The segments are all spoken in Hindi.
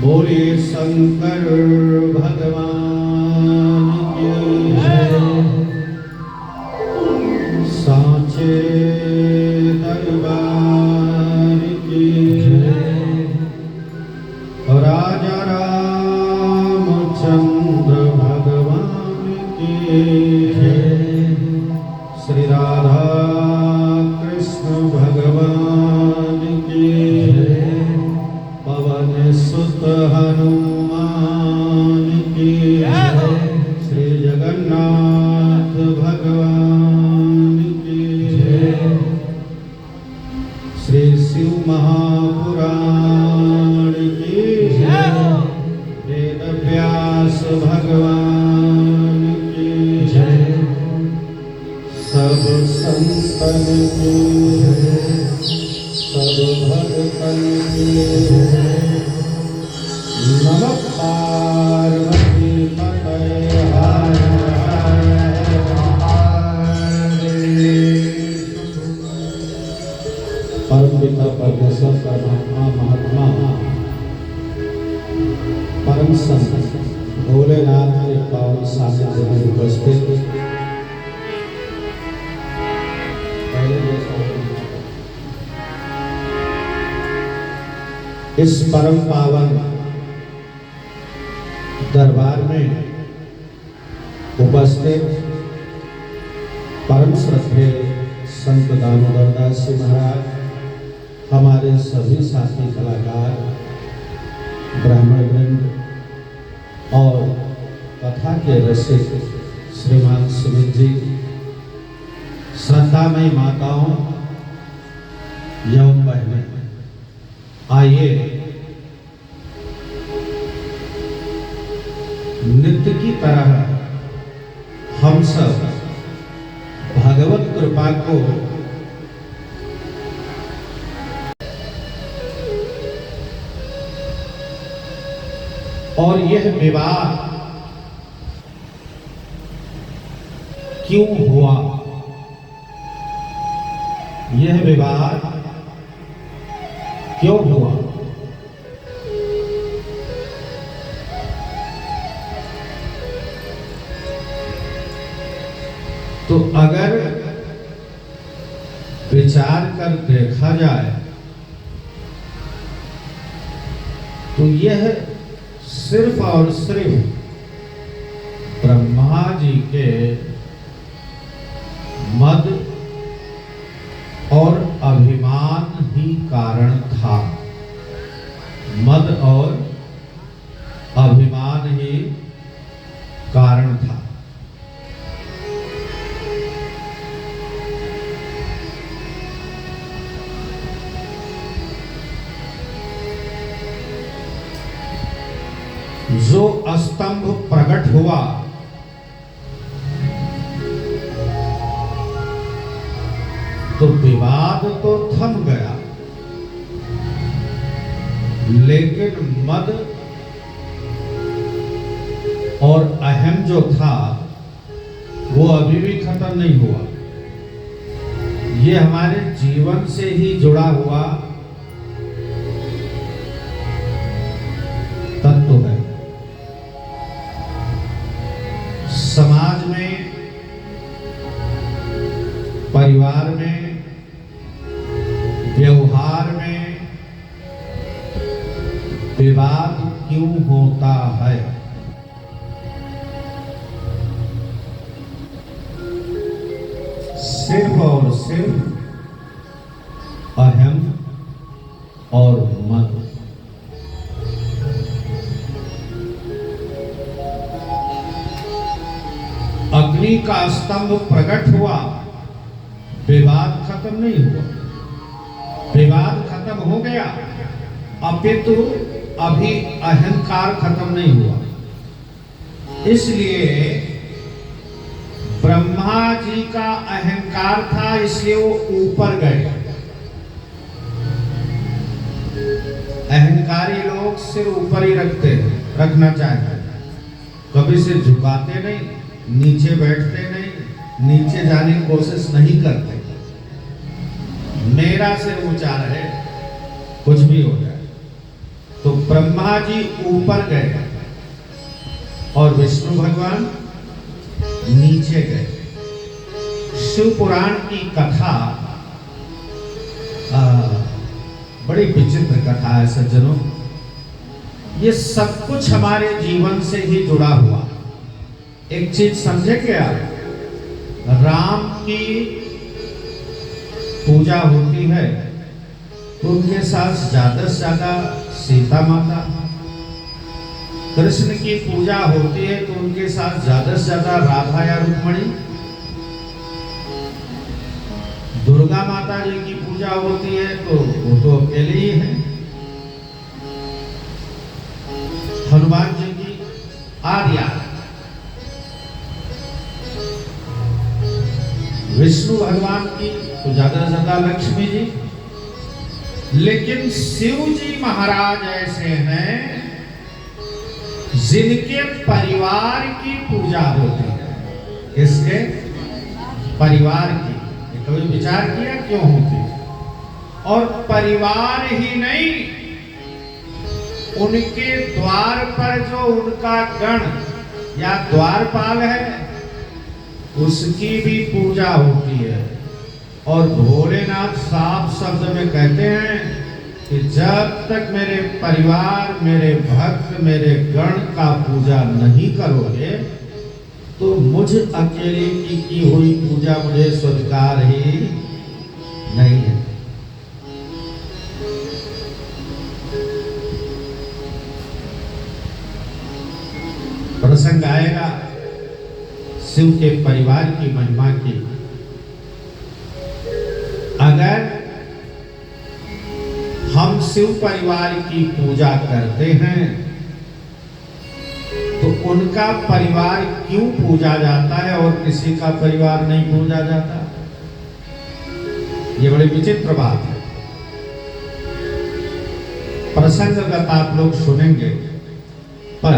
बोलिए शंकर भगवान की जय। साचे दरबार की जय। राजा रामचंद्र भगवान की जय। श्री राधा कृष्ण भगवान की जय। पवन सुत हनुमान की जय। श्री जगन्नाथ भगवान की जय। श्री शिव महापुराण की जय। वेद व्यास भगवान की जय। सब संतन की जय। सब भक्तन की जय। नमः पार्वती पतये हर हर महादेव। परम पिता परमेश्वर परमात्मा महात्मा परम संत भोलेनाथ के पावन सानिध्य में उपस्थित इस परम पावन दरबार में उपस्थित परम श्रद्धेय संत दामोदर दास जी महाराज, हमारे सभी साथी कलाकार, ब्राह्मण वृंद और कथा के रसिक श्रीमान सुमित जी, श्रद्धामयी माताओं एवं बहनें, आइए नित्य की तरह हम सब भगवत कृपा को और यह विवाह क्यों हुआ, यह विवाह क्यों हुआ, तो अगर विचार कर देखा जाए तो यह सिर्फ और सिर्फ ब्रह्मा जी के मद और अभिमान ही कारण था। मद और अभिमान ही कारण था। जो स्तंभ प्रकट हुआ तो विवाद तो थम गया, लेकिन मद और अहम जो था वो अभी भी खत्म नहीं हुआ। ये हमारे जीवन से ही जुड़ा हुआ तत्व है। समाज में, परिवार में, व्यवहार में विवाद क्यों होता है? सिर्फ और सिर्फ अहम और मद। अग्नि का स्तंभ प्रकट हुआ, विवाद खत्म नहीं हुआ। विवाद खत्म हो गया, अपितु अभी अहंकार खत्म नहीं हुआ। इसलिए ब्रह्मा जी का अहंकार था, इसलिए वो ऊपर गए। अहंकारी लोग सिर ऊपर ही रखना चाहते हैं, कभी सिर झुकाते नहीं, नीचे बैठते नहीं, नीचे जाने की कोशिश नहीं करते। मेरा सिर ऊंचा रहे, कुछ भी हो जाए। तो ब्रह्मा जी ऊपर गए और विष्णु भगवान नीचे गए। शिव पुराण की कथा बड़ी विचित्र कथा है सज्जनों। ये सब कुछ हमारे जीवन से ही जुड़ा हुआ। एक चीज समझे क्या, राम की पूजा होती है तो उनके साथ ज्यादा से ज्यादा सीता माता, कृष्ण की पूजा होती है तो उनके साथ ज्यादा से ज्यादा राधा या रुक्मणी, दुर्गा माता जी की पूजा होती है तो वो तो अकेले ही है, हनुमान जी की आर्या, विष्णु भगवान की तो ज्यादा से ज्यादा लक्ष्मी जी। लेकिन शिव जी महाराज ऐसे हैं जिनके परिवार की पूजा होती है। किसके? परिवार की। कभी विचार किया क्यों होती है? और परिवार ही नहीं, उनके द्वार पर जो उनका गण या द्वारपाल है उसकी भी पूजा होती है। और भोलेनाथ साफ शब्द में कहते हैं कि जब तक मेरे परिवार, मेरे भक्त, मेरे गण का पूजा नहीं करोगे तो मुझ अकेले की हुई पूजा मुझे स्वीकार ही नहीं है। प्रसंग आएगा शिव के परिवार की महिमा की। अगर हम शिव परिवार की पूजा करते हैं तो उनका परिवार क्यों पूजा जाता है और किसी का परिवार नहीं पूजा जाता? ये बड़ी विचित्र बात है। प्रसंगगत आप लोग सुनेंगे, पर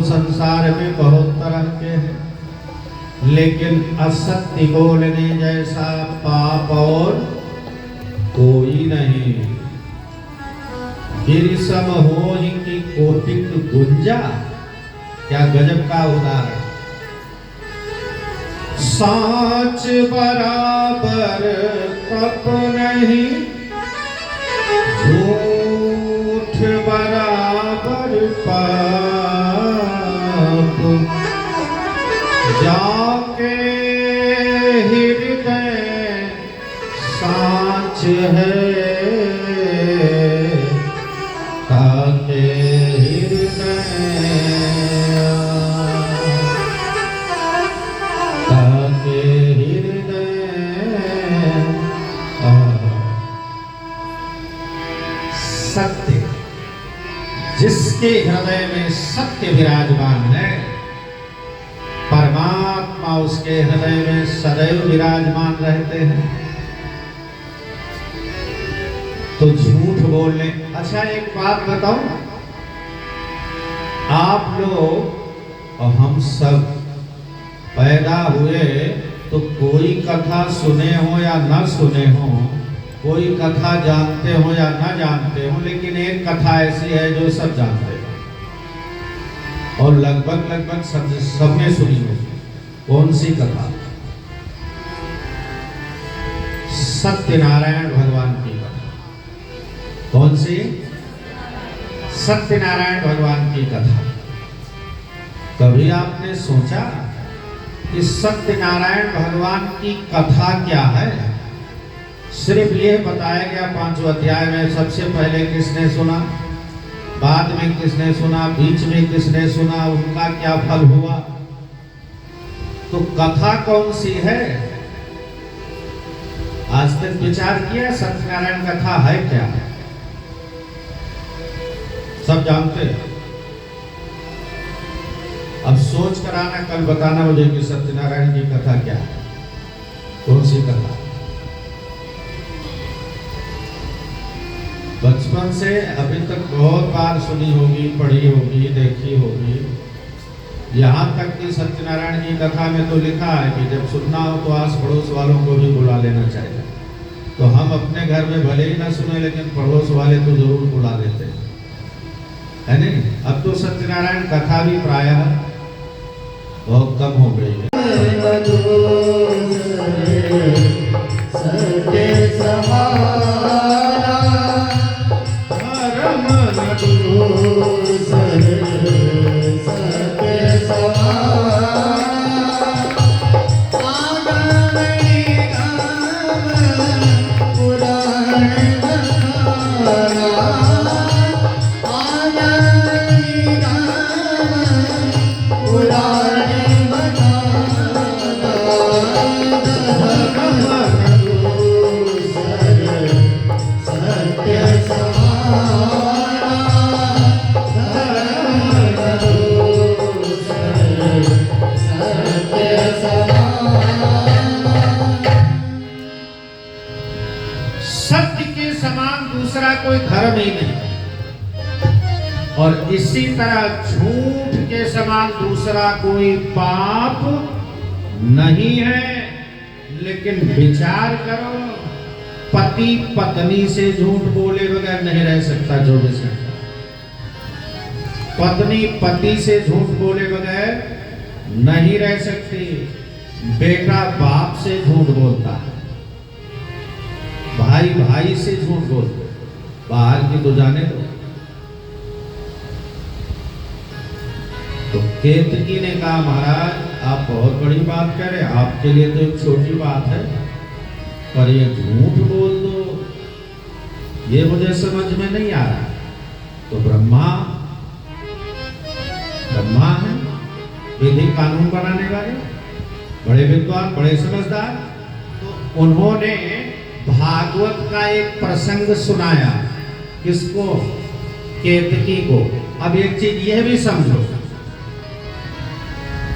संसार में बहुत तरह के हैं, लेकिन असत्य बोलने जैसा पाप और कोई नहीं। गिरिसम होहि की कोटिक गुंजा, क्या गजब का उदाहरण। साच बराबर कप नहीं, झूठ बराबर पाप, जाके हृदय साच है, ताके हृदय, ताके हृदय। सत्य, जिसके हृदय में सत्य विराजमान है, परमात्मा उसके हृदय में सदैव विराजमान रहते हैं। तो झूठ बोलने, अच्छा एक बात बताऊं, आप लोग और हम सब पैदा हुए तो कोई कथा सुने हो या न सुने हो, कोई कथा जानते हो या न जानते हो, लेकिन एक कथा ऐसी है जो सब जानते हैं और लगभग सबने सुनी होगी। कौन सी कथा? सत्यनारायण भगवान की कथा। कौन सी? सत्यनारायण भगवान की कथा। कभी आपने सोचा कि सत्यनारायण भगवान की कथा क्या है? सिर्फ ये बताया गया 5वें अध्याय में सबसे पहले किसने सुना, बाद में किसने सुना, बीच में किसने सुना, उनका क्या फल हुआ। तो कथा कौन सी है? आज तक विचार किया सत्यनारायण कथा है क्या? सब जानते हैं। अब सोच कर आना, कल बताना मुझे कि सत्यनारायण की कथा क्या है, कौन सी कथा। बचपन से अभी तक बहुत बार सुनी होगी, पढ़ी होगी, देखी होगी। यहाँ तक कि सत्यनारायण की कथा में तो लिखा है कि जब सुनना हो तो आस पड़ोस वालों को भी बुला लेना चाहिए। तो हम अपने घर में भले ही ना सुने, लेकिन पड़ोस वाले तो जरूर बुला देते हैं, है नहीं? अब तो सत्यनारायण कथा भी प्रायः बहुत कम हो गई है। सत्य के समान दूसरा कोई धर्म ही नहीं, और इसी तरह झूठ के समान दूसरा कोई पाप नहीं है। लेकिन विचार करो, पति पत्नी से झूठ बोले बगैर नहीं रह सकता 24 घंटा। पत्नी पति से झूठ बोले बगैर नहीं रह सकती। बेटा बाप से झूठ बोलता है, भाई भाई से झूठ बोलते, बाहर की तो जाने दो। तो केतकी ने कहा, महाराज आप बहुत बड़ी बात कह रहे, आपके लिए तो एक छोटी बात है, पर ये झूठ बोल दो ये मुझे समझ में नहीं आ रहा। तो ब्रह्मा है, विधि कानून बनाने वाले, बड़े विद्वान, बड़े समझदार। तो उन्होंने भागवत का एक प्रसंग सुनाया। किसको? केतकी को। अब एक चीज यह भी समझो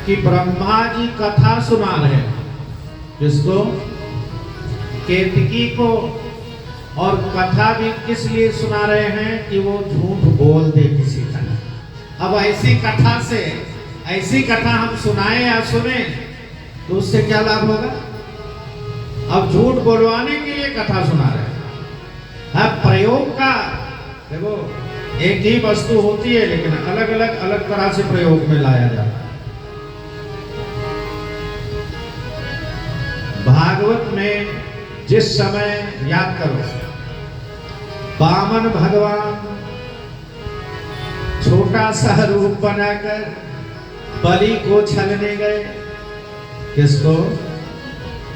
कि ब्रह्मा जी कथा सुना रहे, किसको? केतकी को। और कथा भी किस लिए सुना रहे हैं? कि वो झूठ बोल दे किसी तरह। अब ऐसी कथा हम सुनाए या सुने तो उससे क्या लाभ होगा? अब झूठ बोलवाने के लिए कथा सुना रहे हैं। प्रयोग का देखो, एक ही वस्तु होती है लेकिन अलग तरह से प्रयोग में लाया जाता है। भागवत में जिस समय, याद करो, वामन भगवान छोटा सा रूप बनाकर बलि को छलने गए। किसको?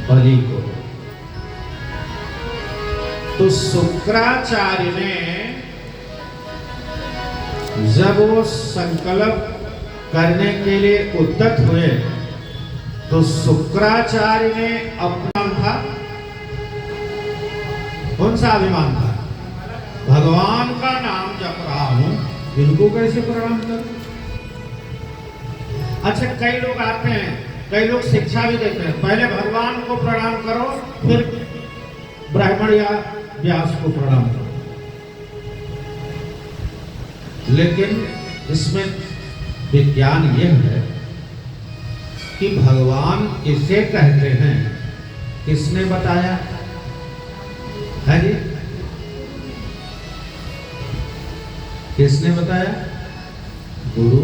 बलि को। तो शुक्राचार्य ने जब वो संकल्प करने के लिए उद्यत हुए तो शुक्राचार्य ने अपना था, कौन सा अभिमान था? भगवान का नाम जप रहा हूं, इनको कैसे प्रणाम करूं? अच्छा, कई लोग आते हैं, कई लोग शिक्षा भी देते हैं, पहले भगवान को प्रणाम करो, फिर ब्राह्मण या व्यास को प्रणाम करो। लेकिन इसमें विज्ञान यह है कि भगवान इसे कहते हैं, किसने बताया है जी? किसने बताया? गुरु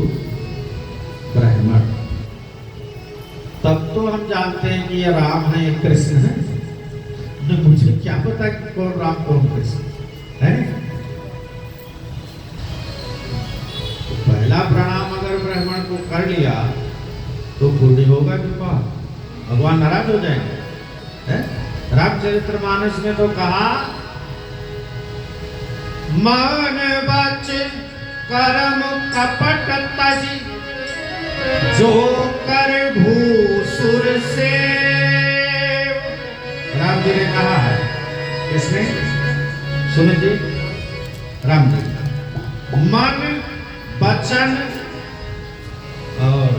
ब्राह्मण। तब तो हम जानते हैं कि ये राम है, ये कृष्ण है। तो मुझे क्या पता कि कौन राम कौन कृष्ण है? तो पहला प्रणाम अगर ब्राह्मण को कर लिया तो पुण्य होगा कृपा, भगवान नाराज हो जाएंगे। रामचरितमानस में तो कहा, मन वचन कर्म कपट तजी, जो कर भूसुर से। राम जी ने कहा है, किसने? सुमित जी, राम जी। मन वचन और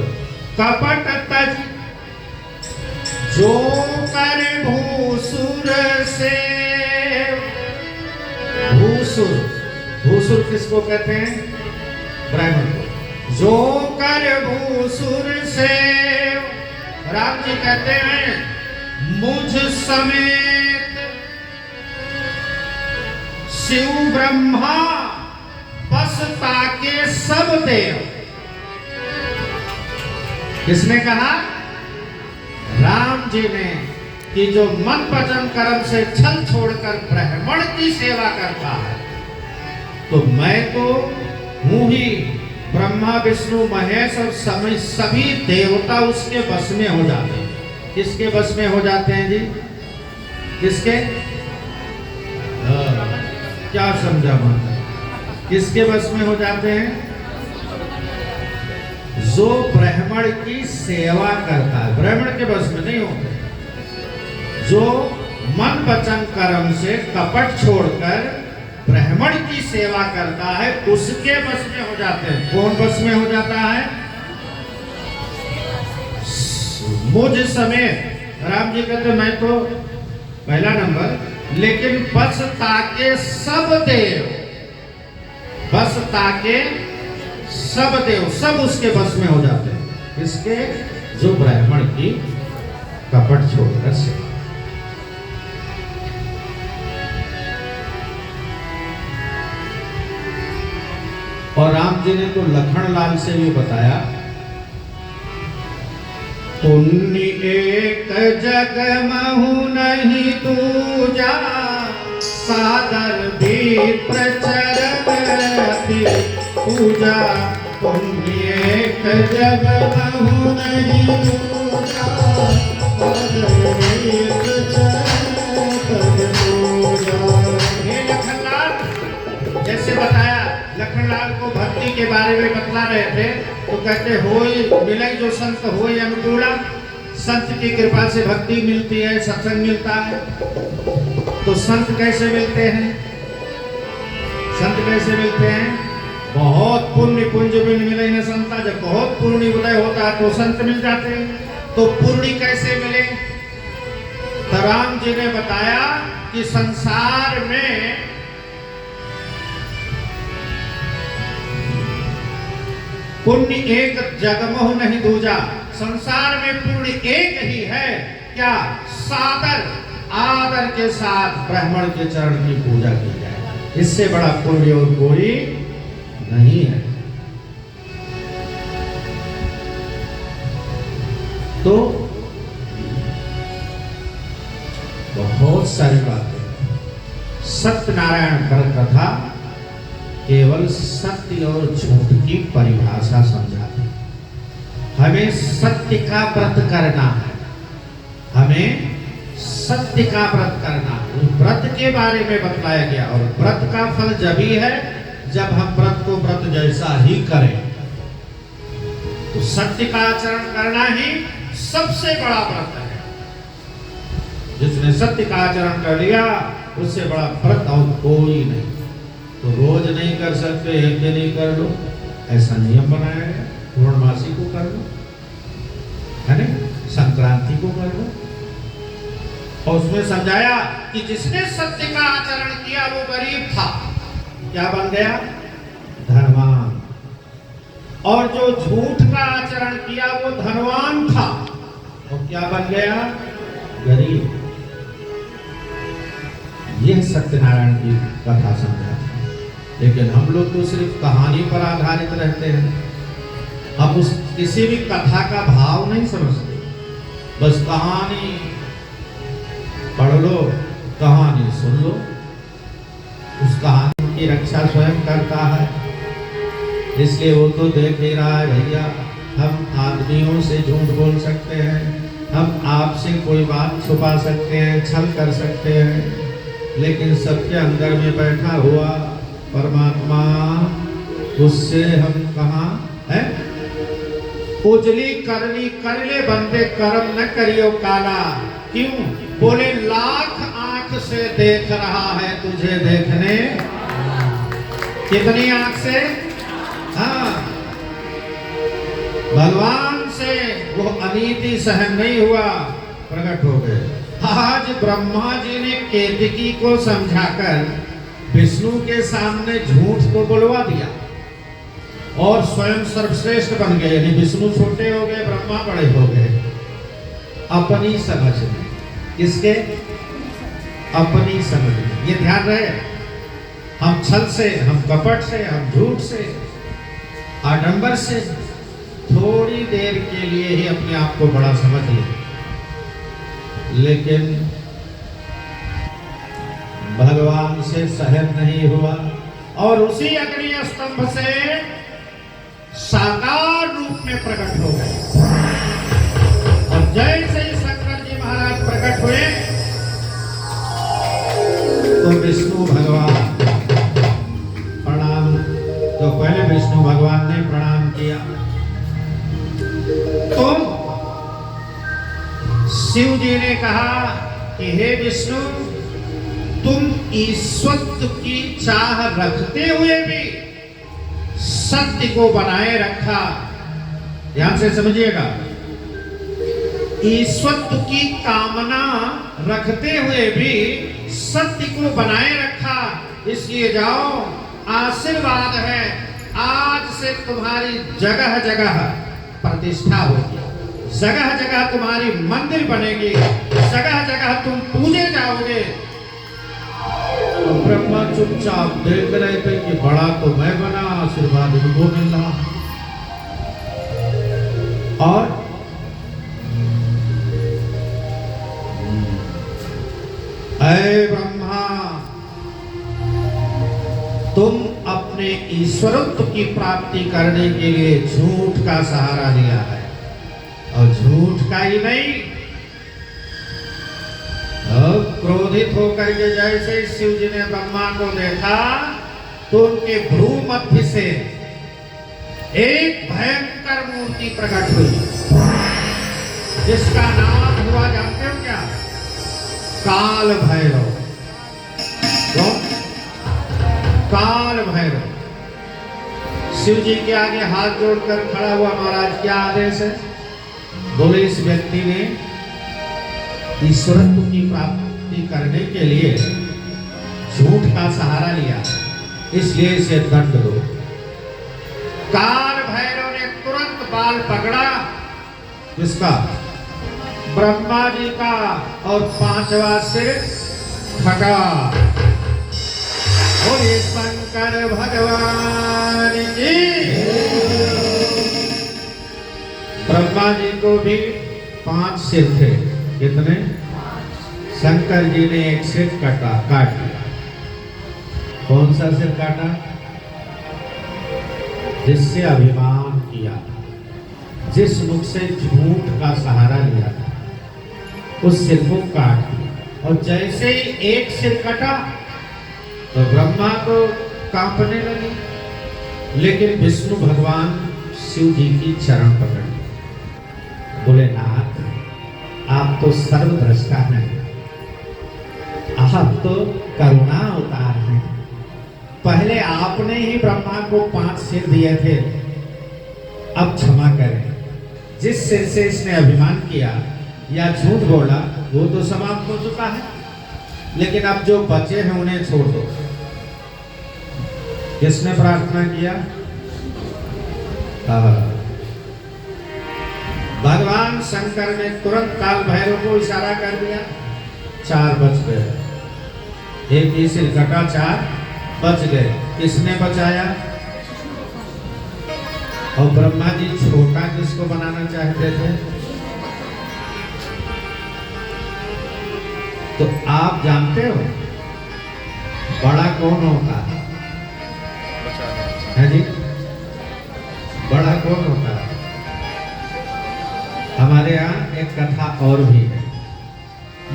कपट तज, जो कर भूसुर से। भूसुर, भूसुर किसको कहते हैं? ब्राह्मण को। जो कर भूसुर से, राम जी कहते हैं, मुझ समेत शिव ब्रह्मा बस ताके सब देव। किसने कहा? राम जी ने, कि जो मन वचन कर्म से छल छोड़कर ब्राह्मण की सेवा करता है, तो मैं तो हूं ही, ब्रह्मा विष्णु महेश और सभी देवता उसके बस में हो जाते हैं। किसके बस में हो जाते हैं जी? किसके? क्या समझा माता? किसके बस में हो जाते हैं? जो ब्राह्मण की सेवा करता है, ब्राह्मण के बस में नहीं होते। जो मन वचन कर्म से कपट छोड़कर ब्राह्मण की सेवा करता है, उसके बस में हो जाते हैं। कौन बस में हो जाता है? मुझ समेत। राम जी कहते मैं तो पहला नंबर, लेकिन बस ताके सब देव, बस ताके सब देव, सब उसके बस में हो जाते हैं। इसके? जो ब्राह्मण की कपट छोड़कर सेवा। और राम जी ने तो लखनलाल से भी बताया, पुण्य एक जग महु नहीं दूजा, सादर भी प्रचरति पूजा। पुण्य एक जग महु नहीं दूजा, सादर भी प्रचरति पूजा। ये लखनलाल जैसे बताया, लखनलाल को भक्ति के बारे में बतला रहे थे, तो कहते होई मिले जो संत होई अनुकूला। संत की कृपा से भक्ति मिलती है, सत्संग मिलता है। तो संत कैसे मिलते हैं? संत कैसे मिलते हैं? बहुत पुण्य पुंज में मिले न संता। जब बहुत पुण्य उदय होता है तो संत मिल जाते हैं। तो पुण्य कैसे मिले? तो राम जी ने बताया कि संसार में पुण्य एक जगमोह नहीं दूजा। संसार में पुण्य एक ही है। क्या? सादर, आदर के साथ ब्राह्मण के चरण की पूजा की जाए, इससे बड़ा पुण्य और कोई नहीं है। तो बहुत सारी बातें। सत्यनारायण व्रत कथा केवल सत्य और झूठ की परिभाषा समझाती। हमें सत्य का व्रत करना है, हमें सत्य का व्रत करना है। व्रत के बारे में बतलाया गया, और व्रत का फल जब ही है जब हम व्रत को व्रत जैसा ही करें। तो सत्य का आचरण करना ही सबसे बड़ा व्रत है। जिसने सत्य का आचरण कर लिया, उससे बड़ा व्रत और कोई नहीं। तो रोज नहीं कर सकते, एक दिन ही कर लो, ऐसा नियम बनाया है। पूर्णमासी को कर लो, है ना, संक्रांति को कर लो। और उसमें समझाया कि जिसने सत्य का आचरण किया वो गरीब था, क्या बन गया? धनवान। और जो झूठ का आचरण किया वो धनवान था, और क्या बन गया? गरीब। यह सत्यनारायण की कथा समझा। लेकिन हम लोग तो सिर्फ कहानी पर आधारित रहते हैं, हम उस किसी भी कथा का भाव नहीं समझते। बस कहानी पढ़ लो, कहानी सुन लो, उस कहानी की रक्षा स्वयं करता है। इसलिए वो तो देख ही रहा है भैया, हम आदमियों से झूठ बोल सकते हैं, हम आपसे कोई बात छुपा सकते हैं, छल कर सकते हैं, लेकिन सबके अंदर में बैठा हुआ परमात्मा, उससे हम कहाँ है? उजली करनी कर ले बंदे, कर्म न करियो काला। क्यों? बोले लाख आंख से देख रहा है तुझे देखने। कितनी आंख से? हाँ, भगवान से वो अनीति सहन नहीं हुआ, प्रकट हो गए। आज ब्रह्मा जी ने केतकी को समझाकर विष्णु के सामने झूठ को बुलवा दिया और स्वयं सर्वश्रेष्ठ बन गए। यानी विष्णु छोटे हो गए, ब्रह्मा बड़े हो गए। अपनी समझ में, किसके? अपनी समझ में। ये ध्यान रहे, हम छल से, हम कपट से, हम झूठ से, आडंबर से थोड़ी देर के लिए ही अपने आप को बड़ा समझ लें, लेकिन भगवान से सहन नहीं हुआ और उसी अग्नि स्तंभ से साकार रूप में प्रकट हो गए। और जैसे ही शंकर जी महाराज प्रकट हुए तो विष्णु भगवान प्रणाम, तो पहले विष्णु भगवान ने प्रणाम किया, तो शिव जी ने कहा कि हे विष्णु, तुम ईश्वरत्व की चाह रखते हुए भी सत्य को बनाए रखा। ध्यान से समझिएगा, ईश्वरत्व की कामना रखते हुए भी सत्य को बनाए रखा। इसलिए जाओ, आशीर्वाद है, आज से तुम्हारी जगह जगह प्रतिष्ठा होगी, जगह जगह तुम्हारी मंदिर बनेगी, जगह जगह तुम पूजे जाओगे। तो ब्रह्मा चुपचाप देख रहे थे कि बड़ा तो मैं बना, आशीर्वाद इनको मिल रहा। और ऐ ब्रह्मा, तुम अपने ईश्वरत्व की प्राप्ति करने के लिए झूठ का सहारा लिया है, और झूठ का ही नहीं, क्रोधित होकर के जैसे शिव जी ने ब्रह्मा को देखा तो उनके भ्रू मध्य से एक भयंकर मूर्ति प्रकट हुई, जिसका नाम हुआ, जानते हो क्या? काल भैरव। तो काल भैरव शिव जी के आगे हाथ जोड़कर खड़ा हुआ। महाराज क्या आदेश है? बोले इस व्यक्ति ने ईश्वरत्व की प्राप्ति करने के लिए झूठ का सहारा लिया, इसलिए इसे दंड दो। काल भैरव ने तुरंत बाल पकड़ा, किसका? ब्रह्मा जी का, और 5वां सिर खड़ा। बोले शंकर भगवान की। ब्रह्मा जी को भी 5 सिर थे। कितने? शंकर जी ने एक सिर काट दिया। कौन सा सिर काटा? जिससे अभिमान किया, जिस मुख से झूठ का सहारा लिया था, उस सिर को काट दिया। और जैसे ही एक सिर कटा तो ब्रह्मा को कांपने लगी, लेकिन विष्णु भगवान शिव जी की चरण पकड़ लिए। बोले नाथ, आप तो सर्वद्रष्टा हैं, आप तो करुणा अवतार हैं। पहले आपने ही ब्रह्मा को 5 सिर दिए थे, अब क्षमा करें। जिस सिर से इसने अभिमान किया या झूठ बोला वो तो समाप्त हो चुका है, लेकिन अब जो बचे हैं उन्हें छोड़ दो। किसने प्रार्थना किया? भगवान शंकर ने तुरंत काल भैरव को इशारा कर दिया, 4 बज गए। एक ही सिर कटा, 4 बज गए। किसने बचाया? और ब्रह्मा जी छोटा किसको बनाना चाहते थे? तो आप जानते हो बड़ा कौन होता है जी? बड़ा कौन होता है? हमारे यहाँ एक कथा और भी है।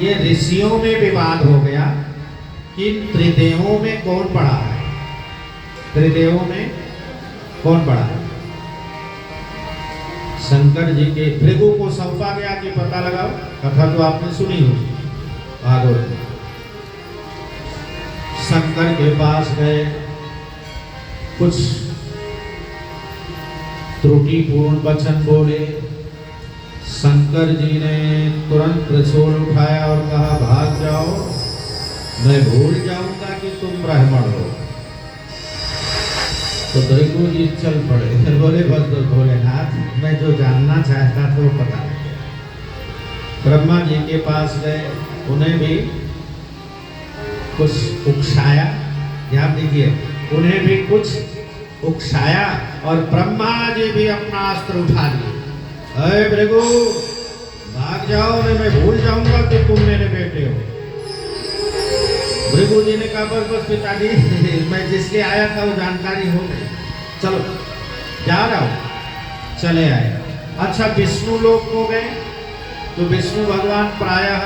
ये ऋषियों में विवाद हो गया कि त्रिदेवों में कौन बड़ा है। त्रिदेवों में कौन बड़ा है? शंकर जी के भृगु को सौंपा गया कि पता लगाओ। कथा तो आपने सुनी होगी भागवत। शंकर के पास गए, कुछ त्रुटिपूर्ण वचन बोले। शंकर जी ने तुरंत त्रिशूल उठाया और कहा, भाग जाओ, मैं भूल जाऊंगा कि तुम ब्राह्मण हो। तो भृगु जी चल पड़े, फिर बोले, बस भोलेनाथ, मैं जो जानना चाहता था वो पता नहीं। ब्रह्मा जी के पास गए, उन्हें भी कुछ उकसाया। ध्यान दीजिए, उन्हें भी कुछ उकसाया और ब्रह्मा जी भी अपना अस्त्र उठा लिए। अरे भृगु, भाग जाओ, मैं भूल जाऊंगा कि तुम मेरे बेटे हो। भृगु जी ने कहा, बस पिताजी, मैं जिसके आया था वो जानकारी हो गई, चलो जा रहा हूं। चले आए। अच्छा, विष्णु लोक को गए तो विष्णु भगवान प्रायः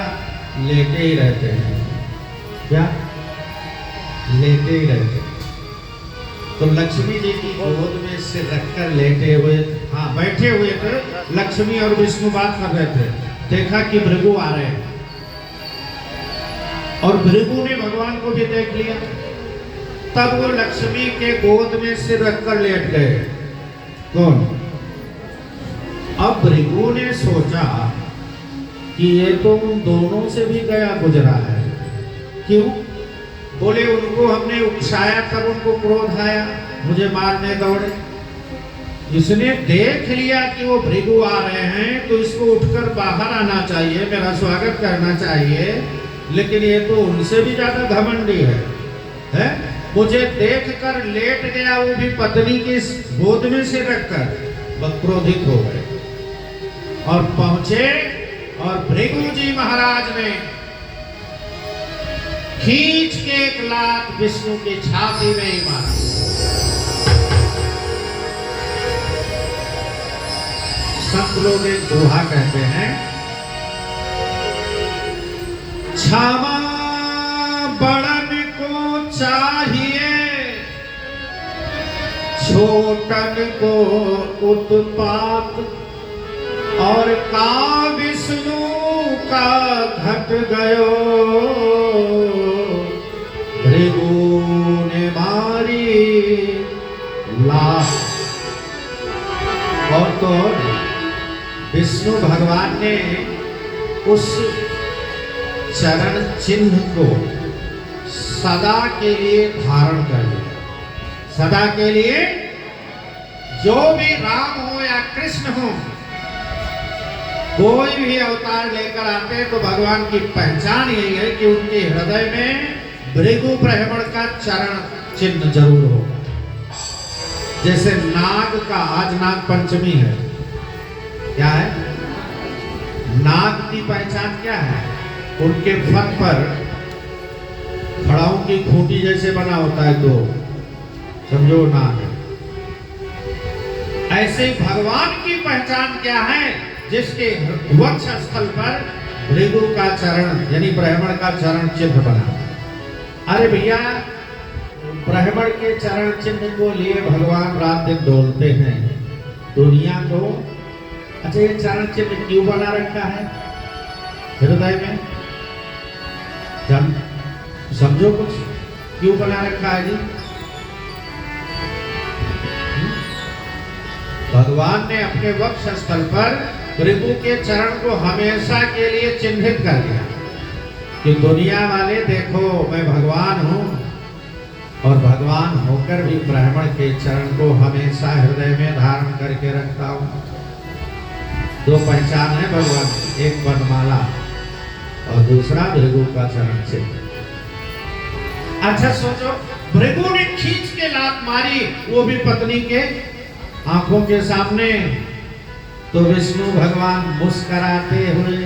लेटे ही रहते हैं। क्या? लेटे ही रहते हैं। तो लक्ष्मी जी की गोद में सिर रखकर लेटे हुए, हाँ बैठे हुए थे। लक्ष्मी और विष्णु बात कर रहे थे। देखा कि भृगु आ रहे हैं और भृगु ने भगवान को भी देख लिया। तब वो लक्ष्मी के गोद में सिर रखकर लेट गए। कौन? अब भृगु ने सोचा कि ये तो उन दोनों से भी गया गुजरा है। क्यों? बोले, उनको हमने उकसाया, तब उनको क्रोध आया, मुझे मारने दौड़े। इसने देख लिया कि वो भृगु आ रहे हैं तो इसको उठकर बाहर आना चाहिए, मेरा स्वागत करना चाहिए। लेकिन ये तो उनसे भी ज्यादा घमंडी है? मुझे देखकर लेट गया, वो भी पत्नी के गोद में से रखकर। क्रोधित हो गए और पहुंचे और भृगु जी महाराज ने खींच के एक लात विष्णु की छाती में ही मारा। संत लोग एक दोहा कहते हैं, क्षमा बड़न को चाहिए, छोटन को उत्पात, और का विष्णु का घट गयो, भृगु ने मारी लात। और तो विष्णु भगवान ने उस चरण चिन्ह को सदा के लिए धारण कर लिया। सदा के लिए जो भी राम हो या कृष्ण हो, कोई भी अवतार लेकर आते हैं तो भगवान की पहचान यही है कि उनके हृदय में भृगु ब्राह्मण का चरण चिन्ह जरूर होगा। जैसे नाग का, आज नाग पंचमी है, क्या है? नाग की पहचान क्या है? उनके फन पर खड़ाओं की खूंटी जैसे बना होता है, तो समझो नाग है। ऐसे भगवान की पहचान क्या है? जिसके वक्ष स्थल पर भृगु का चरण यानी ब्राह्मण का चरण चिन्ह बना। अरे भैया, ब्राह्मण के चरण चिन्ह को लिए भगवान रात दिन डोलते हैं दुनिया को। अच्छा, ये चरण चिन्ह क्यों बना रखा है हृदय में? समझो कुछ, क्यों बना रखा है जी? भगवान ने अपने वक्ष स्थल पर भृगु के चरण को हमेशा के लिए चिन्हित कर दिया कि दुनिया वाले देखो, मैं भगवान हूं और और भगवान होकर भी ब्राह्मण के चरण को हमेशा हृदय में धारण करके रखता हूँ। दो पहचान है भगवान, एक वनमाला और दूसरा भृगु का चरण चिन्ह। अच्छा सोचो, भृगु ने खींच के लात मारी, वो भी पत्नी के आंखों के सामने, तो विष्णु भगवान मुस्कुराते हुए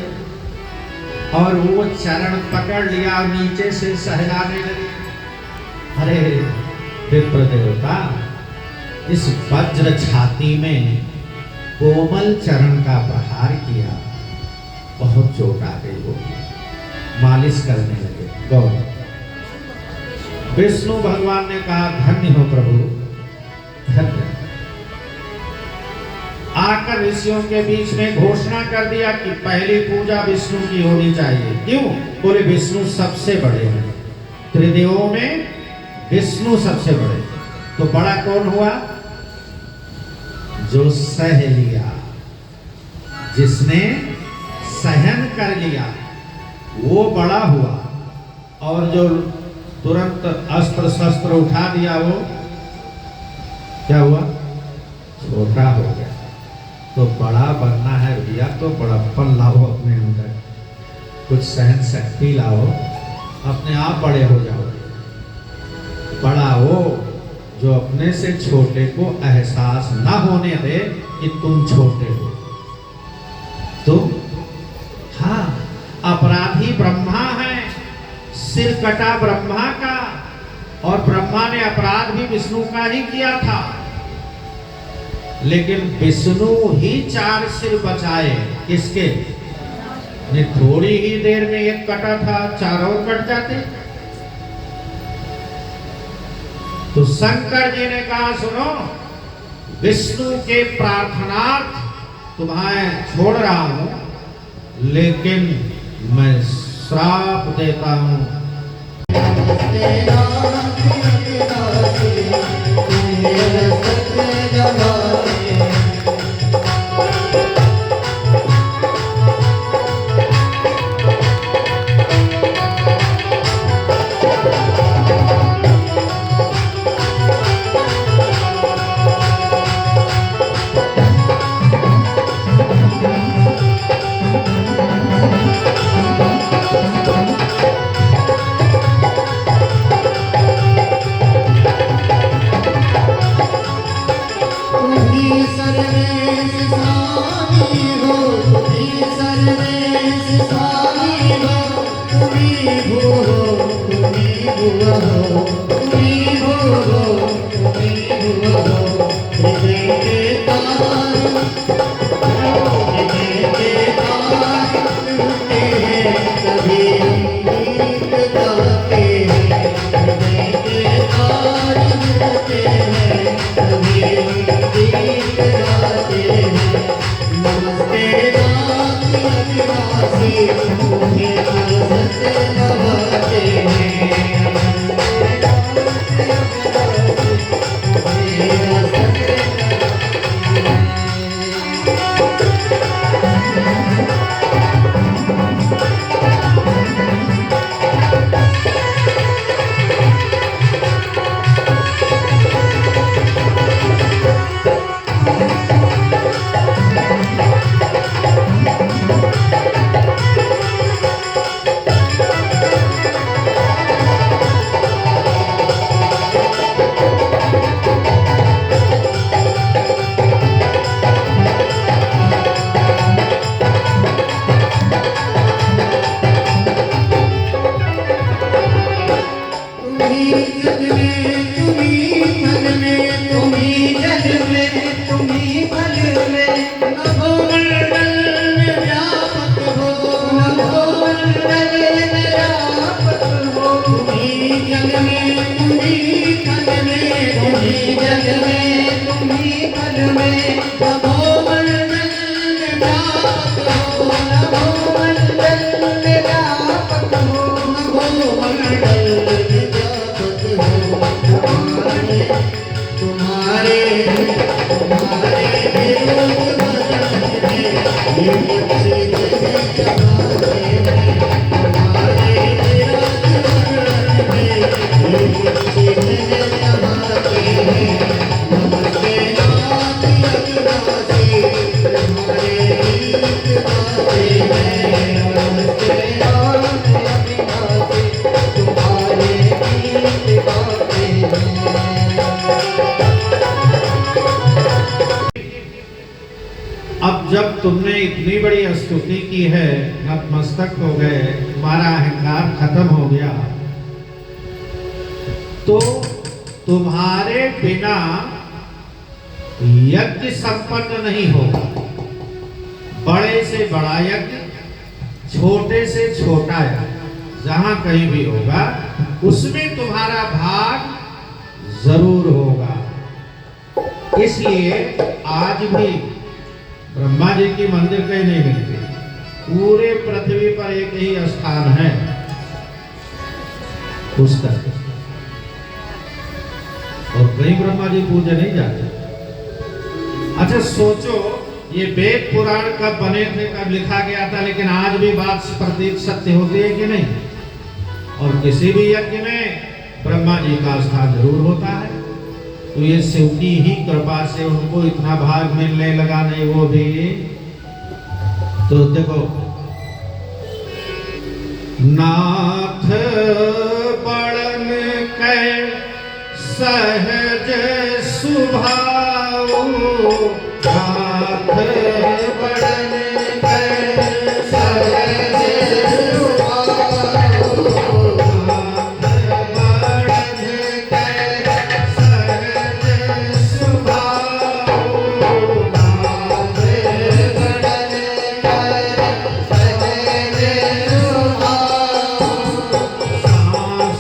और वो चरण पकड़ लिया और नीचे से सहलाने लगे। अरे विप्र देवता, इस वज्र छाती में कोमल चरण का प्रहार किया, बहुत चोट आ गई होगी। मालिश करने लगे गौर। विष्णु भगवान ने कहा, धन्य हो प्रभु, धन्य। आकर ऋषियों के बीच में घोषणा कर दिया कि पहली पूजा विष्णु की होनी चाहिए। क्यों? बोले विष्णु सबसे बड़े हैं, त्रिदेवों में विष्णु सबसे बड़े। तो बड़ा कौन हुआ? जो सह लिया, जिसने सहन कर लिया, वो बड़ा हुआ। और जो तुरंत अस्त्र शस्त्र उठा दिया, वो क्या हुआ? छोटा हो गया। तो बड़ा बनना है भैया, तो बड़प्पन लाओ अपने अंदर, कुछ सहन शक्ति लाओ, अपने आप बड़े हो जाओ। बड़ा वो जो अपने से छोटे को एहसास ना होने दे कि तुम छोटे हो। तुम हाँ अपराधी ब्रह्मा है, सिर कटा ब्रह्मा का, और ब्रह्मा ने अपराध भी विष्णु का ही किया था, लेकिन विष्णु ही 4 सिर बचाए। किसके? ने थोड़ी ही देर में एक कटा था, 4 और कट जाते। तो शंकर जी ने कहा, सुनो, विष्णु के प्रार्थनार्थ तुम्हें छोड़ रहा हूं, लेकिन मैं श्राप देता हूं। तुम्हारे जब तुमने इतनी बड़ी स्तुति की है, नतमस्तक हो गए, तुम्हारा अहंकार खत्म हो गया, तो तुम्हारे बिना यज्ञ संपन्न नहीं होगा। बड़े से बड़ा यज्ञ, छोटे से छोटा यज्ञ, जहां कहीं भी होगा उसमें तुम्हारा भाग जरूर होगा। इसलिए आज भी ब्रह्मा जी की मंदिर कहीं नहीं मिलती, पूरे पृथ्वी पर एक ही स्थान है उसका, और कहीं ब्रह्मा जी पूजे नहीं जाते। अच्छा सोचो, ये वेद पुराण कब बने थे, कब लिखा गया था, लेकिन आज भी बात प्रतीत सत्य होती है कि नहीं? और किसी भी यज्ञ में ब्रह्मा जी का स्थान जरूर होता है। तो ये शिव की ही कृपा से उनको इतना भाग मिलने लगा, नहीं वो भी। तो देखो, नाथ बड़न कै सहज सुभाऊ, नाथ बड़न कै सहज सुभाऊ, नाथ बड़न कै सहज सुभाऊ, नाथ बड़न कै सहज सुभाऊ,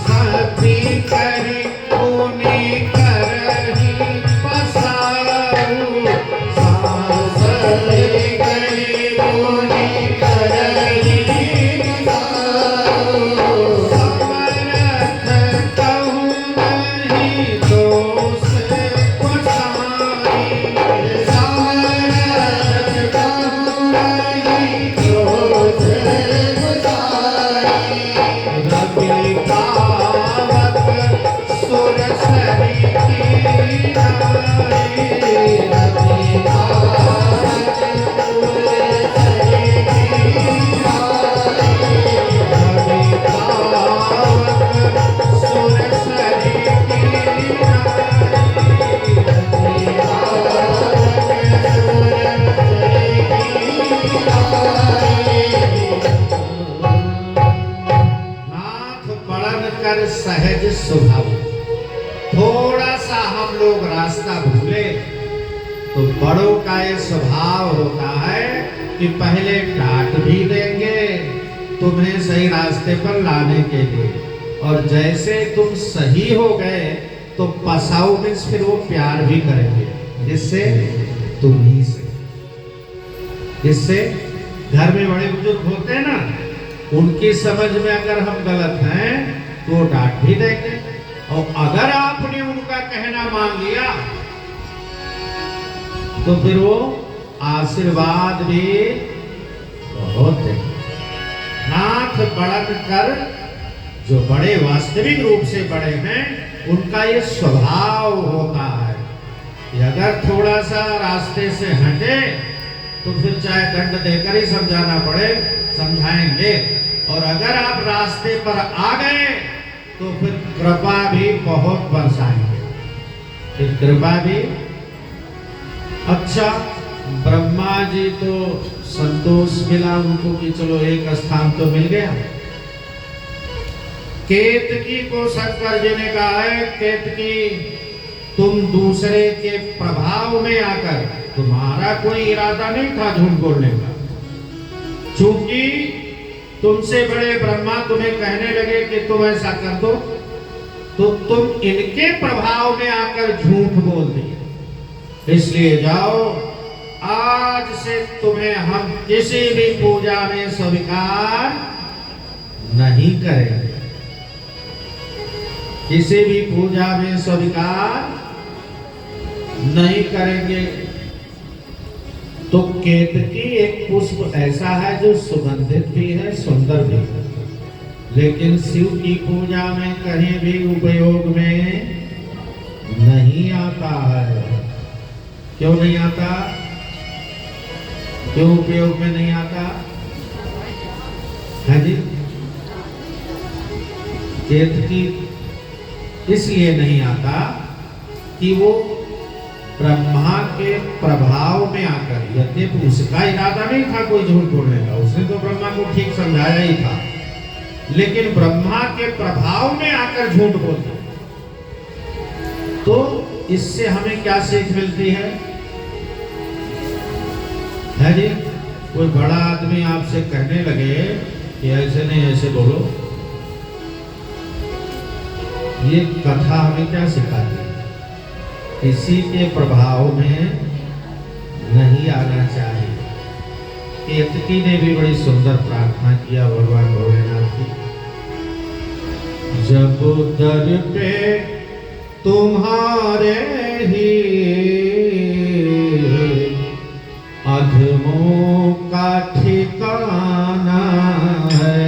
सांसति करि पुनि करहि पसाऊ, सांसति करि पुनि करहि पसाऊ, समरथ कहूँ नहीं दोष पछाई, समरथ कहूँ नहीं दोष पछाई, रवि पावक सुर सरी की नाई, रवि पावक सुर सरी की नाई, रवि पावक सुर सरी की नाई, रवि पावक सुर सरी की नाई। नाथ बड़न कर सहज स्वभाव। थोड़ा सा हम लोग रास्ता भूले तो बड़ों का ये स्वभाव होता है कि पहले डांट भी देंगे तुम्हें सही रास्ते पर लाने के लिए, और जैसे तुम सही हो गए तो पसाऊ में फिर वो प्यार भी करेंगे, जिससे तुम्ही से, जिससे घर में बड़े बुजुर्ग होते हैं ना, उनकी समझ में अगर हम गलत हैं तो वो डांट भी देंगे, और अगर आपने उनका कहना मान लिया तो फिर वो आशीर्वाद भी बहुत देंगे। नाथ बड़न कर, जो बड़े वास्तविक रूप से बड़े हैं, उनका ये स्वभाव होता है कि अगर थोड़ा सा रास्ते से हटे तो फिर चाहे दंड देकर ही समझाना पड़े समझाएंगे, और अगर आप रास्ते पर आ गए तो फिर कृपा भी बहुत बरसाएंगे, फिर कृपा भी। अच्छा, ब्रह्मा जी तो संतोष मिला उनको कि चलो एक स्थान तो मिल गया। केतकी को शंकर जी ने कहा है, केतकी तुम दूसरे के प्रभाव में आकर, तुम्हारा कोई इरादा नहीं था झूठ बोलने का, चूंकि तुमसे बड़े ब्रह्मा तुम्हें कहने लगे कि तुम ऐसा कर दो, तो तुम इनके प्रभाव में आकर झूठ बोल दिए। इसलिए जाओ, आज से तुम्हें हम किसी भी पूजा में स्वीकार नहीं करेंगे, किसी भी पूजा में स्वीकार नहीं करेंगे। तो केतकी एक पुष्प ऐसा है जो सुगंधित भी है, सुंदर भी है, लेकिन शिव की पूजा में कहीं भी उपयोग में नहीं आता है। क्यों नहीं आता? क्यों उपयोग में नहीं आता है जी? केतकी इसलिए नहीं आता कि वो ब्रह्मा के प्रभाव में आकर, यद्यपि उसका इरादा नहीं था कोई झूठ बोलने का, उसने तो ब्रह्मा को ठीक समझाया ही था, लेकिन ब्रह्मा के प्रभाव में आकर झूठ बोलते। तो इससे हमें क्या सीख मिलती है जी? कोई बड़ा आदमी आपसे कहने लगे कि ऐसे नहीं ऐसे बोलो, ये कथा हमें क्या सिखाती है? किसी के प्रभाव में नहीं आना चाहिए। केतकी ने भी बड़ी सुंदर प्रार्थना किया भगवान भोलेनाथ की, जब दर पे तुम्हारे ही अधमों का ठिकाना है,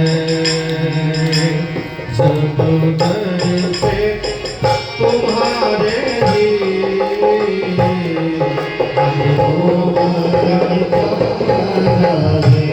जब दर पे तुम्हारे ही अधमों का ठिकाना है,